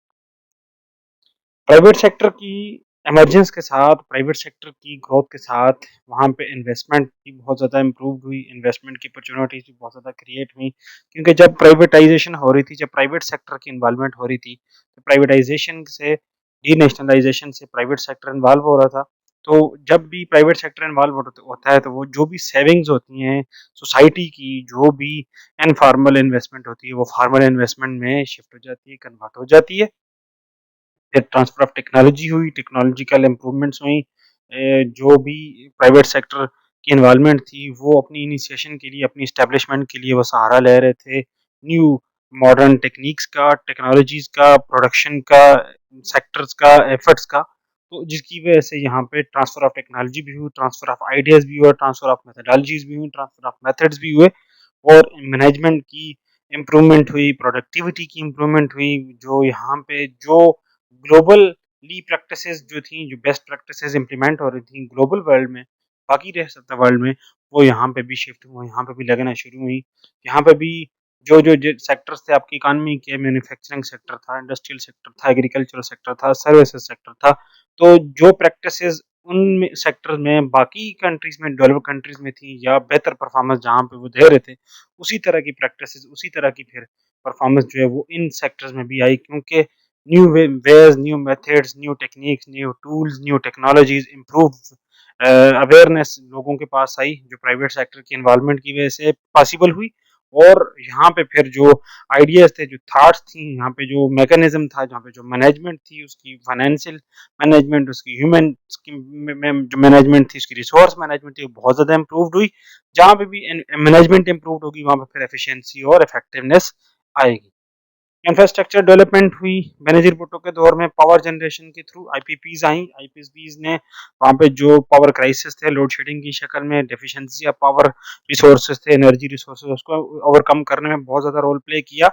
प्राइवेट सेक्टर की इमरजेंस के साथ, प्राइवेट सेक्टर की ग्रोथ के साथ वहाँ पे इन्वेस्टमेंट भी बहुत ज़्यादा इम्प्रूव्ड हुई, इन्वेस्टमेंट की अपॉर्चुनिटीज़ भी बहुत ज़्यादा क्रिएट हुई। क्योंकि जब प्राइवेटाइज़ेशन हो रही थी, जब प्राइवेट सेक्टर की इन्वॉल्वमेंट हो रही थी, तो प्राइवेटाइज़ेशन से, डीनेशनलाइज़ेशन से प्राइवेट सेक्टर इन्वॉल्व हो रहा था। तो जब भी प्राइवेट सेक्टर इन्वॉल्व होता है, तो वो जो भी सेविंग्स होती हैं सोसाइटी की, जो भी इनफॉर्मल इन्वेस्टमेंट होती है, वो फॉर्मल इन्वेस्टमेंट में शिफ्ट हो जाती है, कन्वर्ट हो जाती है। फिर ट्रांसफर ऑफ टेक्नोलॉजी हुई, टेक्नोलॉजिकल इम्प्रूवमेंट्स हुई। जो भी प्राइवेट सेक्टर की इन्वॉल्वमेंट थी, वो अपनी इनिशिएशन के लिए, अपनी एस्टेब्लिशमेंट के लिए वो सहारा ले रहे थे न्यू मॉडर्न टेक्निक्स का, टेक्नोलॉजीज़ का, प्रोडक्शन का, सेक्टर्स का, एफर्ट्स का। तो जिसकी वजह से यहाँ पे ट्रांसफर ऑफ टेक्नोलॉजी भी हुई, ट्रांसफर ऑफ आइडियाज़ भी हुआ, ट्रांसफर ऑफ मेथोडोलॉजीज़ भी हुई, ट्रांसफर ऑफ मेथड्स भी हुए, और मैनेजमेंट की इम्प्रूवमेंट हुई, प्रोडक्टिविटी की इम्प्रूवमेंट हुई। जो यहाँ पे जो ग्लोबली प्रैक्टिसेस जो थी, जो बेस्ट प्रैक्टिसेस इम्प्लीमेंट हो रही थी ग्लोबल वर्ल्ड में, बाकी रेस्ट ऑफ द वर्ल्ड में वो यहाँ पे भी शिफ्ट हुए, यहाँ पे भी लगना शुरू हुई। यहाँ पे भी जो सेक्टर्स थे आपकी इकॉनमी के, मैन्युफैक्चरिंग सेक्टर था, इंडस्ट्रियल सेक्टर था, एग्रीकल्चरल सेक्टर था, सर्विसेज सेक्टर था। तो जो प्रैक्टिसेस उन सेक्टर में बाकी कंट्रीज में, डेवलप्ड कंट्रीज में थी या बेहतर परफॉर्मेंस जहाँ पे वो दे रहे थे, उसी तरह की प्रैक्टिसेस, उसी तरह की फिर परफॉर्मेंस जो है वो इन सेक्टर्स में भी आई, क्योंकि new ways, new methods, new techniques, new tools, new technologies, improve awareness लोगों के पास आई, जो प्राइवेट सेक्टर की इन्वॉल्वमेंट की वजह से पॉसिबल हुई। और यहाँ पे फिर जो आइडियाज थे, जो थॉट्स थी, यहाँ पे जो मैकेनिज्म था, जहाँ पे जो मैनेजमेंट थी, उसकी फाइनेंशियल मैनेजमेंट, उसकी ह्यूमन जो मैनेजमेंट थी, उसकी रिसोर्स मैनेजमेंट थी, वो बहुत ज़्यादा इम्प्रूव्ड हुई। जहाँ पे भी मैनेजमेंट इम्प्रूव्ड होगी, वहाँ पे फिर एफिशिएंसी और इफेक्टिवनेस आएगी। इंफ्रास्ट्रक्चर डेवलपमेंट हुई बेनजीर भुट्टो के दौर में, पावर जनरेशन के थ्रू आईपीपीज आई। आईपीपीज ने वहाँ पे जो पावर क्राइसिस थे, लोड शेडिंग की शक्ल में, डेफिशिएंसी ऑफ पावर रिसोर्सेज थे, एनर्जी रिसोर्सेज, उसको ओवरकम करने में बहुत ज़्यादा रोल प्ले किया।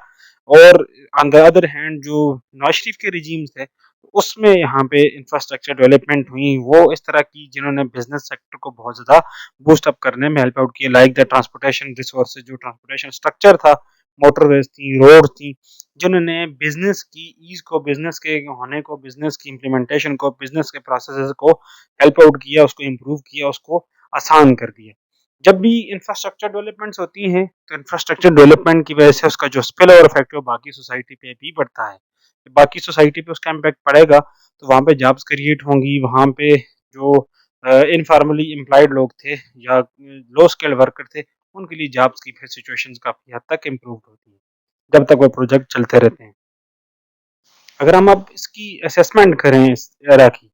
और ऑन द अदर हैंड जो नवाज शरीफ के रिजीम्स थे, उसमें यहाँ पे इंफ्रास्ट्रक्चर डेवलपमेंट हुई वो इस तरह की, जिन्होंने बिजनेस सेक्टर को बहुत ज़्यादा बूस्ट अप करने में हेल्प आउट किया, लाइक द ट्रांसपोर्टेशन रिसोर्सेज, जो ट्रांसपोर्टेशन स्ट्रक्चर था, मोटरवेज थी, रोड थी, जिन्होंने बिजनेस की ईज को, बिजनेस के होने को, बिजनेस की इम्प्लीमेंटेशन को, बिजनेस के प्रोसेसेस को हेल्प आउट किया, उसको इम्प्रूव किया, उसको आसान कर दिया। जब भी इंफ्रास्ट्रक्चर डेवलपमेंट्स होती हैं, तो इंफ्रास्ट्रक्चर डेवलपमेंट की वजह से उसका जो स्पिल ओवर इफेक्ट है वो बाकी सोसाइटी पे भी पड़ता है। बाकी सोसाइटी पे उसका इम्पैक्ट पड़ेगा, तो वहाँ पे जॉब्स क्रिएट होंगी, वहाँ पे जो इनफॉर्मली एम्प्लॉयड लोग थे या लो स्किल्ड वर्कर थे, उनके लिए जॉब्स की फिर सिचुएशंस काफ़ी हद तक इम्प्रूव होती है, जब तक वो प्रोजेक्ट चलते रहते हैं। अगर हम अब इसकी असेसमेंट करें इस एरा की,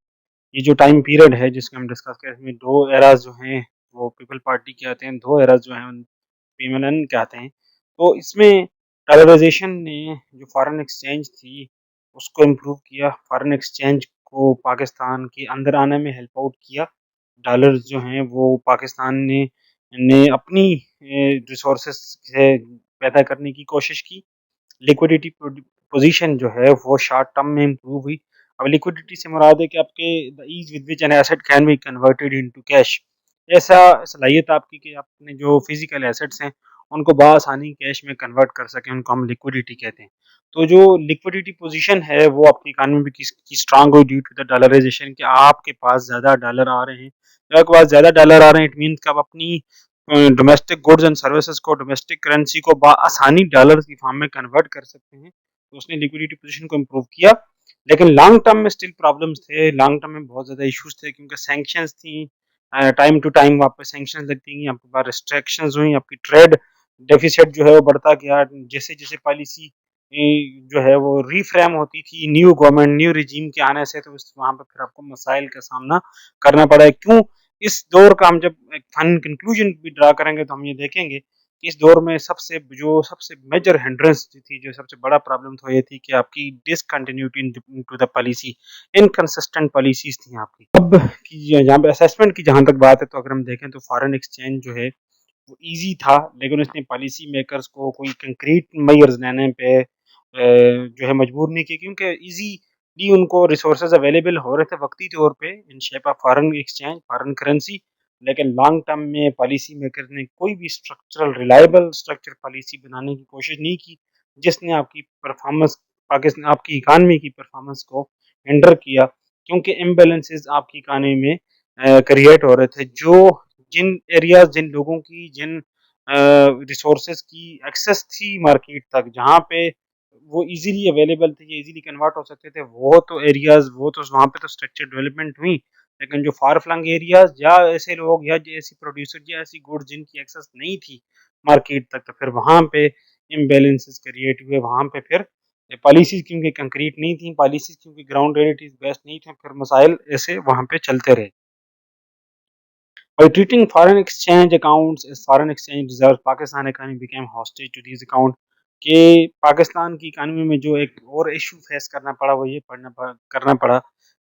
ये जो टाइम पीरियड है जिसको हम डिस्कस करें, इसमें 2 एराज़ जो हैं वो पीपल पार्टी के आते हैं, 2 एराज़ जो हैं पीएमएलएन के आते हैं। तो इसमें डॉलराइज़ेशन ने जो फॉरेन एक्सचेंज थी उसको इम्प्रूव किया, फॉरेन एक्सचेंज को पाकिस्तान के अंदर आने में हेल्प आउट किया। डॉलर्स जो हैं वो पाकिस्तान ने अपनी रिसोर्सेज़ से पैदा करने की कोशिश की। लिक्विडिटी पोजीशन जो है वो शॉर्ट टर्म में इम्प्रूव हुई। अब लिक्विडिटी से मुराद है कि आपके the ease with which an asset can be converted into cash. ऐसा सलाहियत आपकी कि आपने जो फिजिकल एसेट्स हैं उनको बआसानी कैश में कन्वर्ट कर सकें, उनको हम लिक्विडिटी कहते हैं। तो जो लिक्विडिटी पोजीशन है वो आपकी इकॉनमी में की स्ट्रांग हुई ड्यू टू द डॉलराइजेशन, कि आपके पास ज़्यादा डॉलर आ रहे हैं। जब आपके पास ज़्यादा डॉलर आ रहे हैं, इट मीन्स कि आप अपनी डोमेस्टिक गुड्स एंड सर्विसेज को, डोमेस्टिक करेंसी को बआसानी डॉलर की फॉर्म में कन्वर्ट कर सकते हैं। तो उसने लिक्विडिटी पोजीशन को इम्प्रूव किया। लेकिन लॉन्ग टर्म में स्टिल प्रॉब्लम्स थे, लॉन्ग टर्म में बहुत ज़्यादा इश्यूज थे, क्योंकि सैंक्शंस थी, टाइम टू टाइम वहाँ पे सैंक्शंस लगती गई, आपके पास रिस्ट्रिक्शंस हुई, आपकी ट्रेड डेफिसिट जो है वो बढ़ता गया। जैसे जैसे पॉलिसी जो है वो रीफ्रेम होती थी न्यू गवर्नमेंट, न्यू रिजीम के आने से, तो वहाँ पे फिर आपको मसाइल का सामना करना पड़ा है। क्यों? इस दौर का हम जब एक फाइनल कंक्लूजन भी ड्रा करेंगे तो हम ये देखेंगे कि इस दौर में सबसे मेजर हिंड्रेंस थी, जो सबसे बड़ा प्रॉब्लम था, ये थी कि आपकी discontinuity to the policy, inconsistent policies थी आपकी। अब की यहाँ पे असेसमेंट की जहाँ तक बात है, तो अगर हम देखें तो फॉरेन एक्सचेंज जो है वो ईजी था, लेकिन उसने पॉलिसी मेकर्स को कोई कंक्रीट मेजर्स लेने पे जो है मजबूर नहीं किया, क्योंकि ईजीली उनको रिसोर्सेज अवेलेबल हो रहे थे वक्ती तौर पे in shape of foreign exchange, foreign currency. लेकिन लॉन्ग टर्म में पॉलिसी मेकर ने कोई भी स्ट्रक्चरल रिलायबल स्ट्रक्चर पॉलिसी बनाने की कोशिश नहीं की, जिसने आपकी परफॉर्मेंस, पाकिस्तान आपकी इकानमी की परफॉर्मेंस को हिंडर किया, क्योंकि इम्बेलेंसेस आपकी इकानमी में क्रिएट हो रहे थे। जो जिन एरियाज, जिन लोगों की, जिन रिसोर्सेज की एक्सेस थी मार्केट तक, जहाँ पे वो इजीली अवेलेबल थे, ये इजीली कन्वर्ट हो सकते थे, वो तो एरियाज, वो तो वहाँ पे तो स्ट्रक्चर डेवलपमेंट हुई। लेकिन जो फार फ्लंग एरियाज या ऐसे लोग या ऐसी प्रोड्यूसर या ऐसी गुड्स जिनकी एक्सेस नहीं थी मार्केट तक, तो फिर वहाँ पे इम्बेलेंसेस क्रिएट हुए। वहाँ पे फिर पॉलिसीज क्योंकि कंक्रीट नहीं थी, पॉलिसीज क्योंकि ग्राउंड रियलिटीज बेस्ड नहीं थे, फिर मसाइल ऐसे वहाँ पे चलते रहे। By treating foreign exchange accounts as foreign exchange reserves, Pakistan economy became hostage to these accounts। कि पाकिस्तान की इकानमी में जो एक और इशू फेस करना पड़ा वो ये करना पड़ा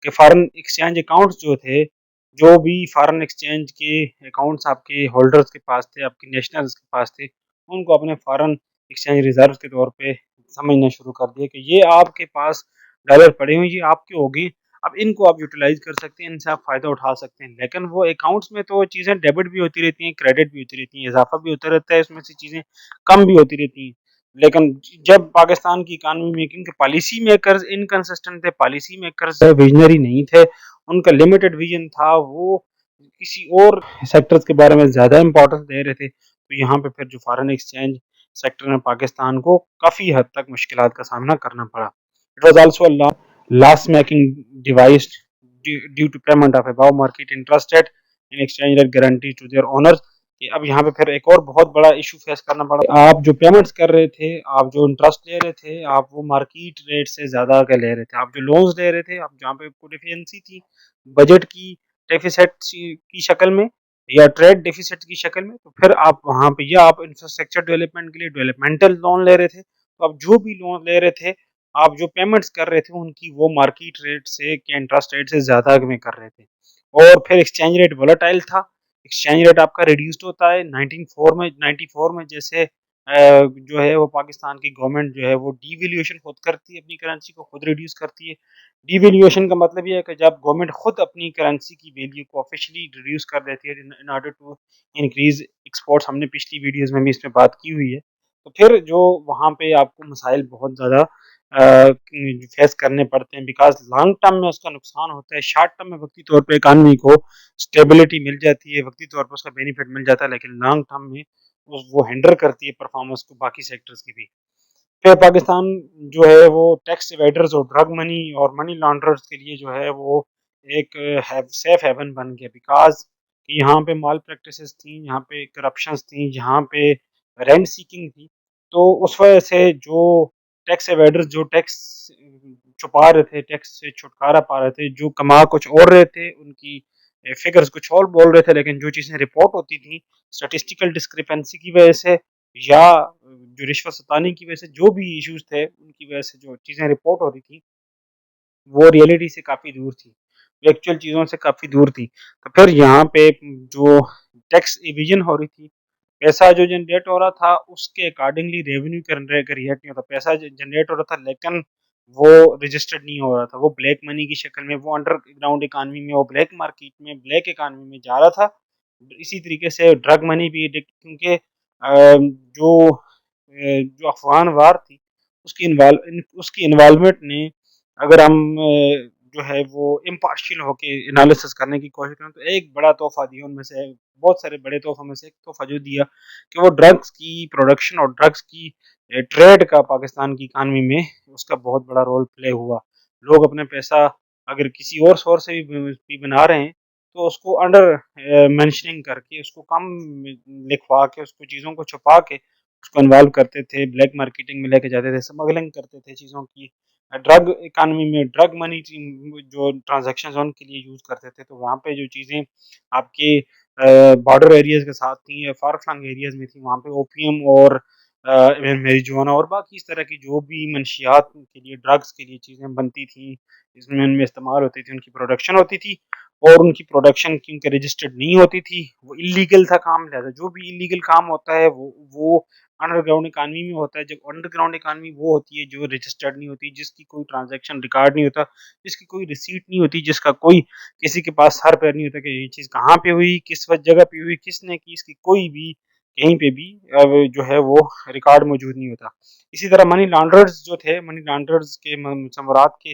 कि फॉरेन एक्सचेंज अकाउंट्स जो थे, जो भी फॉरेन एक्सचेंज के अकाउंट्स आपके होल्डर्स के पास थे, आपके नेशनल्स के पास थे, उनको अपने फॉरेन एक्सचेंज रिजर्व के तौर पे समझना शुरू कर दिया कि ये आपके पास डॉलर पड़े हुए, ये आपके होंगे, अब इनको आप यूटिलाइज़ कर सकते हैं, इनसे आप फ़ायदा उठा सकते हैं। लेकिन वो अकाउंट्स में तो चीज़ें डेबिट भी होती रहती हैं, क्रेडिट भी होती रहती हैं, इज़ाफ़ा भी होता रहता है, इसमें से चीज़ें कम भी होती रहती हैं। लेकिन जब पाकिस्तान की इकॉनमी मेकिंग के पॉलिसी मेकर्स इनकंसिस्टेंट थे, पॉलिसी मेकर्स विज़नरी नहीं थे, उनका लिमिटेड विज़न था, वो किसी और सेक्टर्स के बारे में ज़्यादा इम्पोर्टेंस दे रहे थे, तो यहाँ पे फिर जो फ़ॉरेन एक्सचेंज सेक्टर में पाकिस्तान को काफ़ी हद तक मुश्किलात का सामना करना पड़ा। It was also a loss making device due to payment of above market interest rate in exchange rate guarantee to their owners. अब यहाँ पे फिर एक और बहुत बड़ा इशू फेस करना पड़ा। आप जो पेमेंट्स कर रहे थे, आप जो इंटरेस्ट ले रहे थे, आप वो मार्केट रेट से ज़्यादा का ले रहे थे। आप जो लोन्स ले रहे थे, आप जहाँ पे आपको डिफिशिएंसी थी बजट की डेफिसिट की शक्ल में या ट्रेड डेफिसिट की शक्ल में, तो फिर आप वहाँ पे या आप इंफ्रास्ट्रक्चर डेवलपमेंट के लिए डेवलपमेंटल लोन ले रहे थे, तो आप जो भी लोन ले रहे थे, आप जो पेमेंट्स कर रहे थे उनकी वो मार्केट रेट से के इंटरेस्ट रेट से ज़्यादा में कर रहे थे। और फिर एक्सचेंज रेट वोलेटाइल था, एक्सचेंज रेट आपका रिड्यूस्ड होता है 94 में जैसे जो है वो पाकिस्तान की गवर्नमेंट जो है वो डीवैल्यूएशन खुद करती है, अपनी करेंसी को खुद रिड्यूस करती है। डीवैल्यूएशन का मतलब ये है कि जब गवर्नमेंट खुद अपनी करेंसी की वैल्यू को ऑफिशियली रिड्यूस कर देती है in order to increase exports, हमने पिछली वीडियोस में भी इस पे बात की हुई है, तो फिर जो वहाँ पे आपको मसाइल बहुत ज़्यादा फेस करने पड़ते हैं, बिकॉज लॉन्ग टर्म में उसका नुकसान होता है। शॉर्ट टर्म में वक्ती तौर पे इकानमी को स्टेबिलिटी मिल जाती है, वक्ती तौर पर उसका बेनिफिट मिल जाता है, लेकिन लॉन्ग टर्म में वो हिंडर करती है परफॉर्मेंस को बाकी सेक्टर्स की भी। फिर पाकिस्तान जो है वो टैक्स एवेडर्स और ड्रग मनी और मनी लॉन्ड्रर्स के लिए जो है वो एक सेफ हेवन बन गया, बिकॉज यहाँ पे माल प्रैक्टिसेस थी, यहाँ पे करप्शंस थी, यहाँ पे रेंट सीकिंग थी। तो उस वजह से जो टैक्स एवेडर्स जो टैक्स छुपा रहे थे, टैक्स से छुटकारा पा रहे थे, जो कमा कुछ और रहे थे, उनकी फिगर्स कुछ और बोल रहे थे, लेकिन जो चीज़ें रिपोर्ट होती थी स्टैटिस्टिकल डिस्क्रिपेंसी की वजह से या जो रिश्वत सताने की वजह से जो भी इश्यूज थे उनकी वजह से जो चीज़ें रिपोर्ट हो रही थी वो रियलिटी से काफ़ी दूर थी, एक्चुअल चीज़ों से काफ़ी दूर थी। तो फिर यहाँ पे जो टैक्स इविजन हो रही थी, पैसा जो जनरेट हो रहा था उसके अकॉर्डिंगली रेवेन्यू क्रिएट नहीं होता, पैसा जनरेट हो रहा था लेकिन वो रजिस्टर्ड नहीं हो रहा था, वो ब्लैक मनी की शक्ल में, वो अंडरग्राउंड इकानमी में, वो ब्लैक मार्केट में, ब्लैक इकानमी में जा रहा था। इसी तरीके से ड्रग मनी भी क्योंकि जो अफगान वार थी उसकी इन्वॉल्वमेंट ने, अगर हम जो है वो इम्पार्शियल होके एनालिसिस करने की कोशिश करें, तो एक बड़ा तोहफा दिया उनमें से, बहुत सारे बड़े तोहफों में से एक तोहफा जो दिया कि वो ड्रग्स की प्रोडक्शन और ड्रग्स की ट्रेड का पाकिस्तान की इकानमी में उसका बहुत बड़ा रोल प्ले हुआ। लोग अपने पैसा अगर किसी और सोर्स से भी बना रहे हैं, तो उसको अंडर मेंशनिंग करके, उसको कम लिखवा के, उसको चीज़ों को छुपा के उसको इन्वॉल्व करते थे, ब्लैक मार्केटिंग में लेके जाते थे, स्मगलिंग करते थे चीज़ों की, ड्रग इकानमी में ड्रग मनी जो ट्रांजैक्शंस उनके लिए यूज़ करते थे। तो वहाँ पे जो चीज़ें आपके बॉर्डर एरियाज़ के साथ थी या फार फ्लंग एरियाज़ में थी, वहाँ पे ओपियम और मैरिजुआना और बाकी इस तरह की जो भी मंशियात के लिए, ड्रग्स के लिए चीज़ें बनती थी, इसमें उनमें इस्तेमाल होती थी, उनकी प्रोडक्शन होती थी, और उनकी प्रोडक्शन क्योंकि रजिस्टर्ड नहीं होती थी, वो इल्लीगल था काम, लिहाजा जो भी इल्लीगल काम होता है वो अंडरग्राउंड इकानमी में होता है। जब अंडरग्राउंड इकानमी वो होती है जो रजिस्टर्ड नहीं होती, जिसकी कोई ट्रांजैक्शन रिकॉर्ड नहीं होता, जिसकी कोई रिसीट नहीं होती, जिसका कोई किसी के पास सर पैर नहीं होता कि ये चीज़ कहाँ पे हुई, किस वक्त जगह पे हुई, किसने की, इसकी कोई भी कहीं पे भी जो है वो रिकॉर्ड मौजूद नहीं होता। इसी तरह मनी लॉन्ड्रर्स जो थे, मनी लॉन्ड्रर्स के मुराद के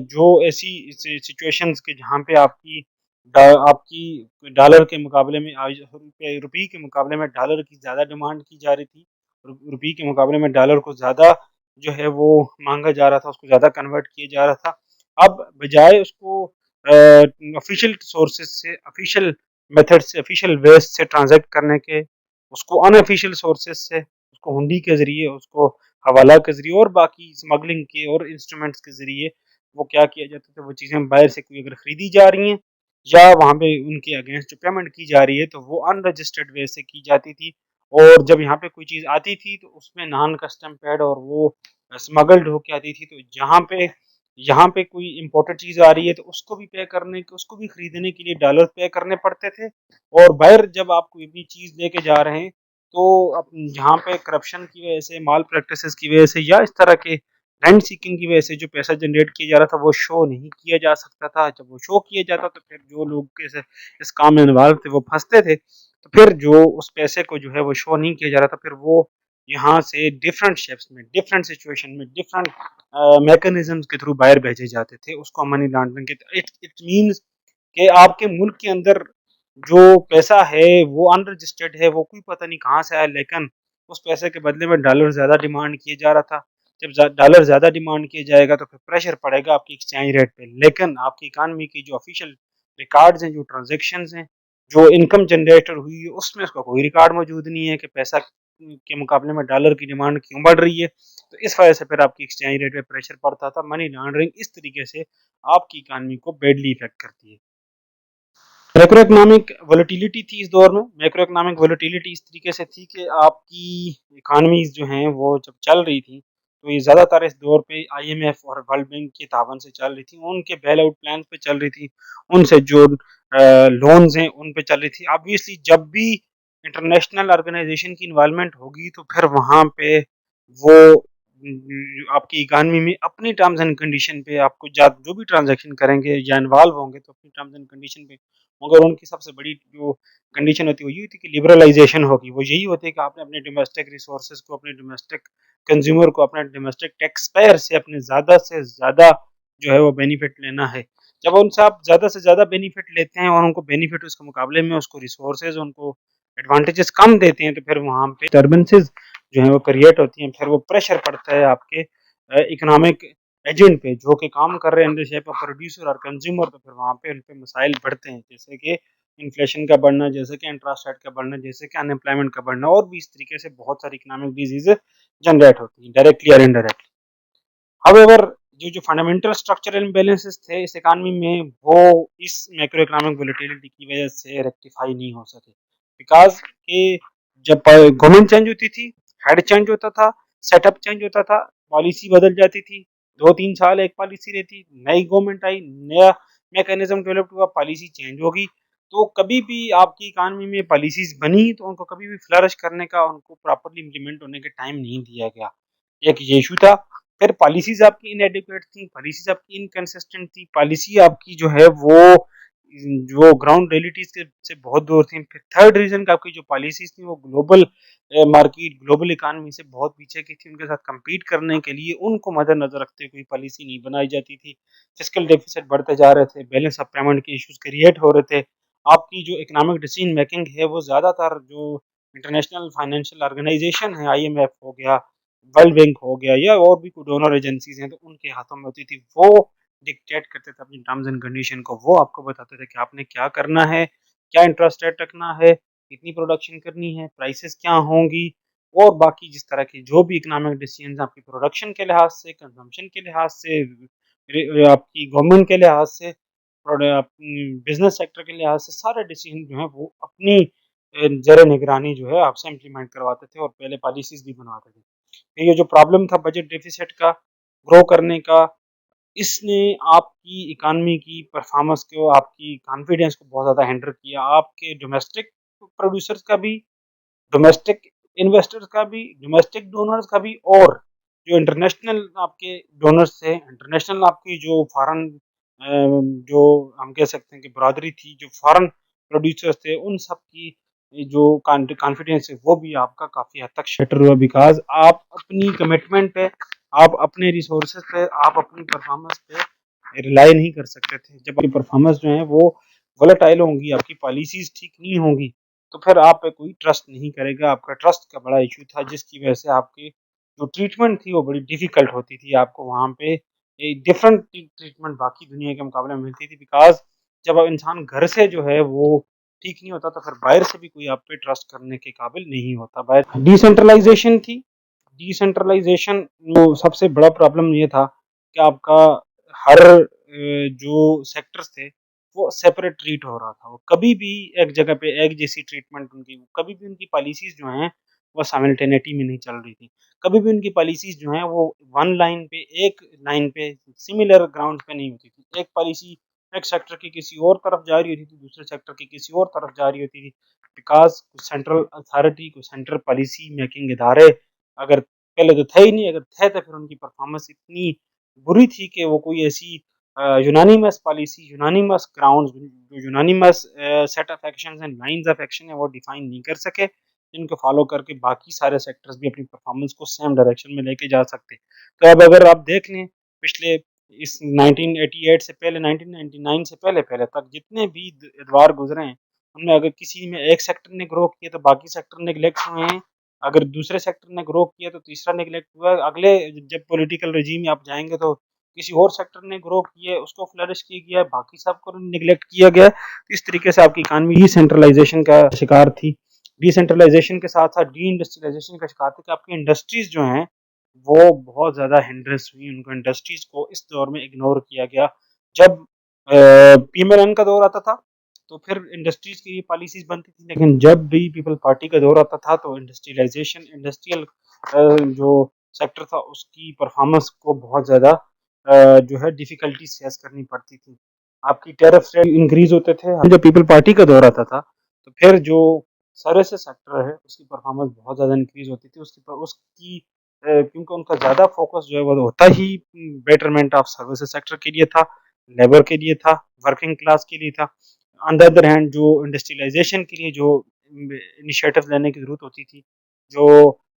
जो ऐसी सिचुएशंस के जहाँ पे आपकी डॉलर के मुकाबले में रुपये के मुकाबले में डॉलर की ज़्यादा डिमांड की जा रही थी, रुपये के मुकाबले में डॉलर को ज़्यादा जो है वो मांगा जा रहा था, उसको ज़्यादा कन्वर्ट किया जा रहा था। अब बजाय उसको ऑफिशियल सोर्सेज से, ऑफिशियल मेथड से, ऑफिशियल वेज से ट्रांजैक्ट करने के, उसको अनऑफिशियल सोर्सेज से, उसको हुंडी के ज़रिए, उसको हवाला के ज़रिए और बाकी स्मगलिंग के और इंस्ट्रूमेंट्स के ज़रिए वो क्या किया जाता था, वो चीज़ें बाहर से कोई अगर खरीदी जा रही हैं या वहाँ पे उनके अगेंस्ट जो पेमेंट की जा रही है, तो वो अनरजिस्टर्ड वे से की जाती थी। और जब यहाँ पे कोई चीज़ आती थी तो उसमें नॉन कस्टम पेड और वो स्मगल्ड होके आती थी। तो यहाँ पे कोई इम्पोर्टेड चीज़ आ रही है तो उसको भी उसको भी खरीदने के लिए डॉलर पे करने पड़ते थे। और बाहर जब आप कोई भी चीज़ लेके जा रहे हैं, तो यहाँ पे करप्शन की वजह से, माल प्रैक्टिसेस की वजह से या इस तरह के रेंट सीकिंग की वजह से जो पैसा जनरेट किया जा रहा था वो शो नहीं किया जा सकता था। जब वो शो किया जाता तो फिर जो लोग इस काम में इन्वॉल्व थे वो फंसते थे। तो फिर जो उस पैसे को जो है वो शो नहीं किया जा रहा था, फिर वो यहाँ से डिफरेंट शेप्स में, डिफरेंट सिचुएशन में, डिफरेंट मैकेनिज्म्स के थ्रू बाहर भेजे जाते थे। उसको मनी लॉन्ड्रिंग के इट इट मीन्स कि आपके मुल्क के अंदर जो पैसा है वो अनरजिस्टर्ड है, वो कोई पता नहीं कहाँ से आया, लेकिन उस पैसे के बदले में डॉलर ज़्यादा डिमांड किया जा रहा था। जब डॉलर ज़्यादा डिमांड किया जाएगा तो फिर प्रेशर पड़ेगा आपकी एक्सचेंज रेट पे, लेकिन आपकी इकानमी की जो ऑफिशियल रिकॉर्ड्स हैं, जो ट्रांजेक्शन्स हैं, जो इनकम जनरेटर हुई है, उसमें उसका कोई रिकॉर्ड मौजूद नहीं है कि पैसा के मुकाबले में डॉलर की डिमांड क्यों बढ़ रही है। तो इस वजह से फिर आपकी एक्सचेंज रेट पे प्रेशर पड़ता था। मनी लॉन्ड्रिंग इस तरीके से आपकी इकानमी को बैडली इफेक्ट करती है। मैक्रो इकोनॉमिक वोलेटिलिटी थी इस दौर में। मैक्रो इकोनॉमिक वोलेटिलिटी इस तरीके से थी कि आपकी इकानमीज जो हैं वो जब चल रही थी तो ये ज़्यादातर इस दौर पे आईएमएफ और वर्ल्ड बैंक के तावन से चल रही थी, उनके बेल आउट प्लान पे चल रही थी, उनसे जो लोन्स हैं उन पे चल रही थी। ऑब्वियसली जब भी इंटरनेशनल ऑर्गेनाइजेशन की इन्वॉल्वमेंट होगी तो फिर वहाँ पे वो आपकी इकानमी में अपनी टर्म्स एंड कंडीशन पे आपको जो भी ट्रांजेक्शन करेंगे या इन्वॉल्व होंगे तो अपनी टर्म्स एंड कंडीशन पे, मगर उनकी सबसे बड़ी जो कंडीशन होती है वो ये होती है कि लिबरलाइजेशन होगी। वो यही होती है कि आपने अपने डोमेस्टिक रिसोर्सेज को, अपने डोमेस्टिक कंज्यूमर को, अपने डोमेस्टिक टैक्स पेयर से ज़्यादा जो है वो बेनिफिट लेना है। जब उनसे आप ज़्यादा से ज़्यादा बेनिफिट लेते हैं और उनको बेनिफिट उसके मुकाबले में उसको रिसोर्सेज, उनको एडवांटेजेस कम देते हैं तो फिर वहाँ पे डिस्टर्बेंसेस जो है वो क्रिएट होती हैं। फिर वो प्रेशर पड़ता है आपके इकोनॉमिक एजेंट पे जो कि काम कर रहे हैं in the shape of producer और कंज्यूमर। तो फिर वहाँ पे उन पे मसाइल बढ़ते हैं, जैसे कि इन्फ्लेशन का बढ़ना, जैसे कि इंटरेस्ट रेट का बढ़ना, जैसे कि अनएम्प्लॉयमेंट का बढ़ना, और भी इस तरीके से बहुत सारी इकोनॉमिक डिजीज जनरेट होती हैं डायरेक्टली और इनडायरेक्टली। हाउएवर जो फंडामेंटल स्ट्रक्चरल इम्बैलेंसेस थे इस इकॉनमी में वो इस मैक्रो इकोनॉमिक वोलेटिलिटी की वजह से रेक्टिफाई नहीं हो सके, बिकॉज कि जब गवर्नमेंट चेंज होती थी, हेड चेंज होता था, सेटअप चेंज होता था, पॉलिसी बदल जाती थी, 2-3 साल एक पॉलिसी रहती, नई गवर्नमेंट आई, नया मैकेनिज्म डेवलप हुआ, पॉलिसी चेंज होगी। तो कभी भी आपकी इकानमी में पॉलिसीज बनी तो उनको कभी भी फ्लरिश करने का, उनको प्रॉपरली इम्प्लीमेंट होने का टाइम नहीं दिया गया। एक ये इशू था। फिर पॉलिसीज आपकी इनएडिक्वेट थी, पॉलिसीज आपकी इनकंसिस्टेंट थी, पॉलिसी आपकी जो है वो जो ग्राउंड रियलिटीज से बहुत दूर थी। फिर थर्ड रीजन का आपकी जो पॉलिसीज थी वो ग्लोबल मार्केट, ग्लोबल इकानमी से बहुत पीछे की थी। उनके साथ compete करने के लिए उनको मद्देनजर रखते हुए कोई पॉलिसी नहीं बनाई जाती थी। फिस्कल डेफिसिट बढ़ते जा रहे थे, बैलेंस ऑफ पेमेंट के इश्यूज क्रिएट हो रहे थे। आपकी जो इकोनॉमिक डिसीजन मेकिंग है वो ज़्यादातर जो इंटरनेशनल फाइनेंशियल ऑर्गेनाइजेशन है, आईएमएफ हो गया, वर्ल्ड बैंक हो गया, या और भी कोई डोनर एजेंसीज हैं तो उनके हाथों में होती थी। वो डिक्टेट करते थे अपनी टर्म्स एंड कंडीशन को, वो आपको बताते थे कि आपने क्या करना है, क्या इंटरेस्ट रेट रखना है, कितनी प्रोडक्शन करनी है, प्राइसेस क्या होंगी, और बाकी जिस तरह की जो भी इकोनॉमिक डिसीजन आपकी प्रोडक्शन के लिहाज से, कंजम्पशन के लिहाज से, आपकी गवर्नमेंट के लिहाज से, बिजनेस सेक्टर के लिहाज से, सारे डिसीजन जो है वो अपनी ज़र निगरानी जो है आपसे इम्प्लीमेंट करवाते थे और पहले पॉलिसीज भी बनवाते थे। फिर ये जो प्रॉब्लम था बजट डेफिसिट का, ग्रो करने का, इसने आपकी इकॉनमी की परफॉर्मेंस को, आपकी कॉन्फिडेंस को बहुत ज़्यादा हिंडर किया। आपके डोमेस्टिक प्रोड्यूसर्स का भी, डोमेस्टिक इन्वेस्टर्स का भी, डोमेस्टिक डोनर्स का भी, और जो इंटरनेशनल आपके डोनर्स थे, इंटरनेशनल आपकी जो फॉरेन जो हम कह सकते हैं कि बरादरी थी, जो फॉरेन प्रोड्यूसर्स थे, उन सब की जो कॉन्फिडेंस है वो भी आपका काफ़ी हद तक शटर हुआ, बिकॉज आप अपनी कमिटमेंट पे, आप अपने रिसोर्सेज पे, आप अपनी परफॉर्मेंस पे रिलाई नहीं कर सकते थे। जब आपकी परफॉर्मेंस जो है वो वोलेटाइल होंगी, आपकी पॉलिसीज ठीक नहीं होंगी, तो फिर आप पे कोई ट्रस्ट नहीं करेगा। आपका ट्रस्ट का बड़ा इशू था, जिसकी वजह से आपकी जो ट्रीटमेंट थी वो बड़ी डिफिकल्ट होती थी। आपको वहाँ पे एक डिफरेंट ट्रीटमेंट बाकी दुनिया के मुकाबले में मिलती थी, बिकॉज जब अब इंसान घर से जो है वो ठीक नहीं होता तो फिर बाहर से भी कोई आप पे ट्रस्ट करने के काबिल नहीं होता। बाहर डिसेंट्रलाइजेशन थी। डिसेंट्रलाइजेशन वो सबसे बड़ा प्रॉब्लम ये था कि आपका हर जो सेक्टर्स थे वो सेपरेट ट्रीट हो रहा था। वो कभी भी एक जगह पे एक जैसी ट्रीटमेंट उनकी, कभी भी उनकी पॉलिसीज जो हैं वो साइमल्टेनिटी में नहीं चल रही थी। कभी भी उनकी पॉलिसीज जो हैं वो वन लाइन पे, एक लाइन पे, सिमिलर ग्राउंड पे नहीं होती थी। एक पॉलिसी एक सेक्टर की किसी और तरफ जा रही होती थी, दूसरे सेक्टर की किसी और तरफ जा रही होती थी, बिकॉज सेंट्रल अथॉरिटी को, सेंट्रल पॉलिसी मेकिंग इदारे अगर पहले तो थे ही नहीं, अगर थे तो फिर उनकी परफॉर्मेंस इतनी बुरी थी कि वो कोई ऐसी यूनानिमस पॉलिसी, यूनानिमस ग्राउंड्स, जो unanimous set of actions and lines of action है वो डिफाइन नहीं कर सके, जिनको फॉलो करके बाकी सारे सेक्टर्स भी अपनी परफॉर्मेंस को सेम डायरेक्शन में लेके जा सकते। तो अब अगर आप देख लें पिछले इस 1988 से पहले, 1999 से पहले पहले तक जितने भी एतवार गुजरे हैं, उनमें अगर किसी में एक सेक्टर ने ग्रो किया तो बाकी सेक्टर नेगलेक्ट हुए हैं, अगर दूसरे सेक्टर ने ग्रो किया तो तीसरा नेगलेक्ट हुआ है। अगले जब पॉलिटिकल रेजीम में आप जाएंगे तो किसी और सेक्टर ने ग्रो किया है, उसको फ्लरिश किया गया है, बाकी सबको निगलेक्ट किया गया है। तो इस तरीके से आपकी इकानमी डिसेंट्रलाइजेशन का शिकार थी। डिसेंट्रलाइजेशन के साथ साथ डी इंडस्ट्रियलाइजेशन का शिकार था कि आपकी इंडस्ट्रीज जो हैं वो बहुत ज़्यादा हिंड्रेंस हुई, उनको इंडस्ट्रीज को इस दौर में इग्नोर किया गया। जब पीएमएलएन का दौर आता था तो फिर इंडस्ट्रीज की पॉलिसीज बनती थी, लेकिन जब भी पीपल पार्टी का दौर आता था तो इंडस्ट्रियलाइजेशन, इंडस्ट्रियल जो सेक्टर था उसकी परफॉर्मेंस को बहुत ज़्यादा जो है डिफिकल्टीज फेस करनी पड़ती थी। आपकी टैरिफ रेट इंक्रीज होते थे। जब पीपल पार्टी का दौर आता था तो फिर जो सर्विसेज सेक्टर है उसकी परफॉर्मेंस बहुत ज़्यादा इंक्रीज होती थी। उसकी क्योंकि उनका ज़्यादा फोकस जो है वो होता ही बेटरमेंट ऑफ सर्विसेज सेक्टर के लिए था, लेबर के लिए था, वर्किंग क्लास के लिए था। ऑन द अदर हैंड जो इंडस्ट्रियलाइजेशन के लिए जो इनिशिएटिव लेने की ज़रूरत होती थी, जो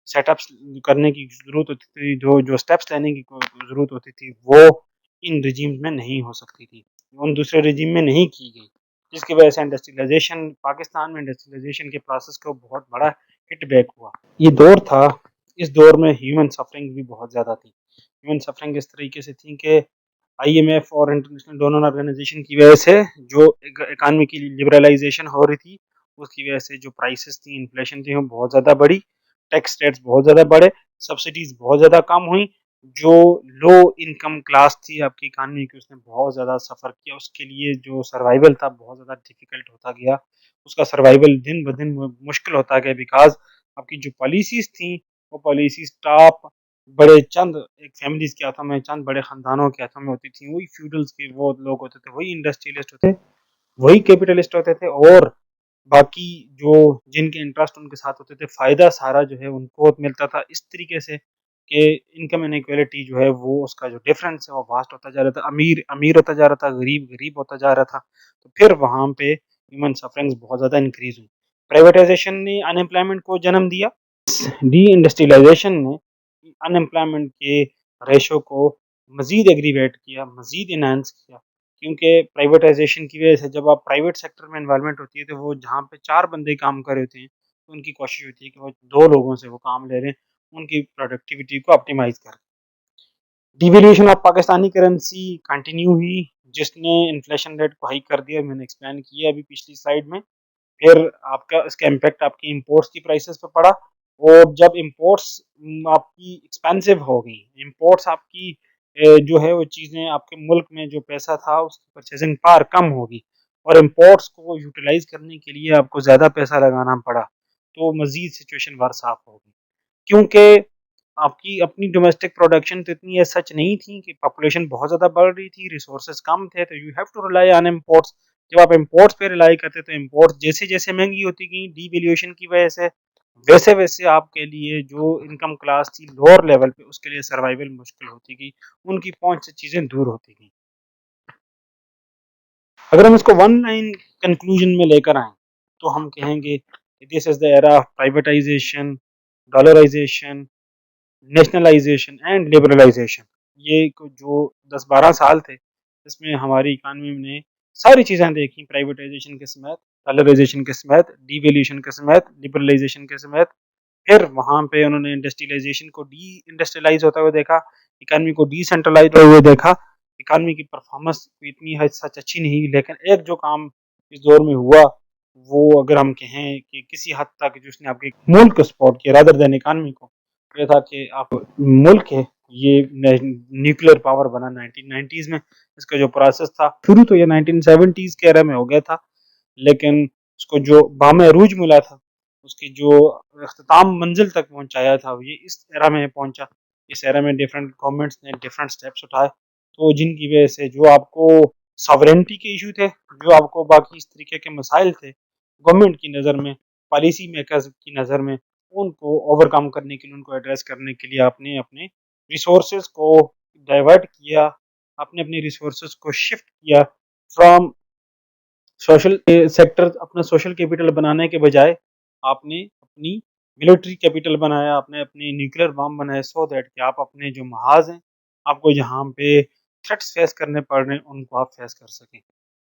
सेटअप्स करने की ज़रूरत होती थी, जो जो स्टेप्स लेने की ज़रूरत होती थी, वो इन रिजीम्स में नहीं हो सकती थी, उन दूसरे रिजीम में नहीं की गई, जिसकी वजह से इंडस्ट्रियलाइजेशन, पाकिस्तान में इंडस्ट्रियलाइजेशन के प्रोसेस को बहुत बड़ा हिट बैक हुआ। ये दौर था, इस दौर में ह्यूमन सफरिंग भी बहुत ज़्यादा थी। ह्यूमन सफरिंग इस तरीके से थी कि आईएमएफ और इंटरनेशनल डोनर ऑर्गेनाइजेशन की वजह से जो इकानमी की लिबरलाइजेशन हो रही थी, उसकी वजह से जो प्राइसेस थी, इन्फ्लेशन थी, वो बहुत ज़्यादा बढ़ी, टैक्स रेट्स बहुत ज़्यादा बढ़े, सब्सिडीज बहुत ज़्यादा कम हुई। जो लो इनकम क्लास थी आपकी इकानमी की, उसने बहुत ज़्यादा सफ़र किया, उसके लिए जो सर्वाइवल था बहुत ज़्यादा डिफ़िकल्ट होता गया, उसका सर्वाइवल दिन ब दिन मुश्किल होता गया, बिकॉज़ आपकी जो पॉलिसीज़ थी, वो पॉलिसीज़ टॉप बड़े चंद एक फैमिलीज़ के हाथों में, चंद बड़े ख़ानदानों के हाथों में होती थी, वही फ्यूडल्स के वो लोग होते थे, वही इंडस्ट्रियलिस्ट होते थे, वही कैपिटलिस्ट होते थे, और बाकी जो जिनके इंटरेस्ट उनके साथ होते थे, फ़ायदा सारा जो है उनको मिलता था। इस तरीके से कि इनकम इनइक्वालिटी जो है वो उसका जो डिफरेंस है वो वास्ट होता जा रहा था, अमीर अमीर होता जा रहा था, गरीब गरीब होता जा रहा था। तो फिर वहाँ पे ह्यूमन सफरिंग्स बहुत ज़्यादा इंक्रीज हुई। प्राइवेटाइजेशन ने अनएम्प्लॉयमेंट को जन्म दिया, डी इंडस्ट्रियलाइजेशन ने अनएम्प्लॉयमेंट के रेशो को मज़ीद एग्रीवेट किया, मज़ीद इनहांस किया, क्योंकि प्राइवेटाइजेशन की वजह से जब आप प्राइवेट सेक्टर में इन्वॉल्वमेंट होती है तो वो जहाँ पे 4 बंदे काम कर रहे होते हैं, तो उनकी कोशिश होती है कि वो 2 लोगों से वो काम ले लें, उनकी प्रोडक्टिविटी को ऑप्टिमाइज़ करें। Devaluation of Pakistani currency continue हुई, जिसने इन्फ्लेशन रेट को हाई कर दिया, मैंने एक्सप्लेन किया अभी पिछली स्लाइड में। फिर आपका इसका इम्पैक्ट आपकी इंपोर्ट्स की प्राइसेस पे पड़ा, और जब इंपोर्ट्स आपकी एक्सपेंसिव हो गई, इंपोर्ट्स आपकी जो है वो चीज़ें आपके मुल्क में जो पैसा था उसकी परचेजिंग पावर कम होगी, और इंपोर्ट्स को यूटिलाइज करने के लिए आपको ज़्यादा पैसा लगाना पड़ा, तो मज़ीद सिचुएशन वर्स ऑफ होगी, क्योंकि आपकी अपनी डोमेस्टिक प्रोडक्शन तो इतनी सच नहीं थी, कि पॉपुलेशन बहुत ज़्यादा बढ़ रही थी, रिसोर्सेज कम थे, तो you have to rely on imports. जब आप इम्पोर्ट्स पे रिलाई करते तो इम्पोर्ट्स जैसे जैसे महंगी होती गई डीवैल्यूएशन की वजह से, वैसे वैसे आपके लिए जो इनकम क्लास थी लोअर लेवल पे, उसके लिए सर्वाइवल मुश्किल होती गई, उनकी पहुंच से चीज़ें दूर होती गई। अगर हम इसको वन लाइन कंक्लूजन में लेकर आए तो हम कहेंगे this is the era of privatisation, dollarisation, nationalisation and liberalisation. ये जो 10-12 साल थे, इसमें हमारी इकानमी ने सारी चीज़ें देखी, प्राइवेटाइजेशन के समेत, डॉलराइजेशन के समेत, डिवैल्यूएशन के समेत, लिबरलाइजेशन के समेत। फिर वहाँ पे उन्होंने इंडस्ट्रियलाइजेशन को डी इंडस्ट्रियलाइज होता हुआ देखा, इकानमी को डिसेंट्रलाइज होते हुए देखा। इकानमी की परफॉर्मेंस इतनी हद सच अच्छी नहीं, लेकिन एक जो काम इस दौर में हुआ, वो अगर हम कहें कि किसी हद तक जिसने आपके मुल्क को सपोर्ट किया रादर देन इकानमी को, ये था कि आप मुल्क है ये न्यूक्लियर पावर बना 1990s में। इसका जो प्रोसेस था शुरू तो ये 1970s के एरा में हो गया था, लेकिन उसको जो बाम अरूज मिला था, उसकी जो अख्ताम मंजिल तक पहुंचाया था, ये इस एरा में पहुंचा। इस एरा में डिफरेंट गवर्नमेंट्स ने डिफरेंट स्टेप्स उठाए, तो जिनकी वजह से जो आपको सॉवरेनिटी के इशू थे, जो आपको बाकी इस तरीके के मसाइल थे गवर्नमेंट की नज़र में, पॉलिसी मेकर्स की नज़र में, उनको ओवरकम करने के लिए, उनको एड्रेस करने के लिए आपने अपने रिसोर्सेज को डाइवर्ट किया, आपने अपने रिसोर्सेज को शिफ्ट किया फ्रॉम सोशल सेक्टर। अपना सोशल कैपिटल बनाने के बजाय आपने अपनी मिलिट्री कैपिटल बनाया, आपने अपने न्यूक्लियर बम बनाए, सो दैट कि आप अपने जो महाज हैं, आपको जहाँ पे थ्रेट्स फेस करने पड़ रहे हैं, उनको आप फेस कर सकें।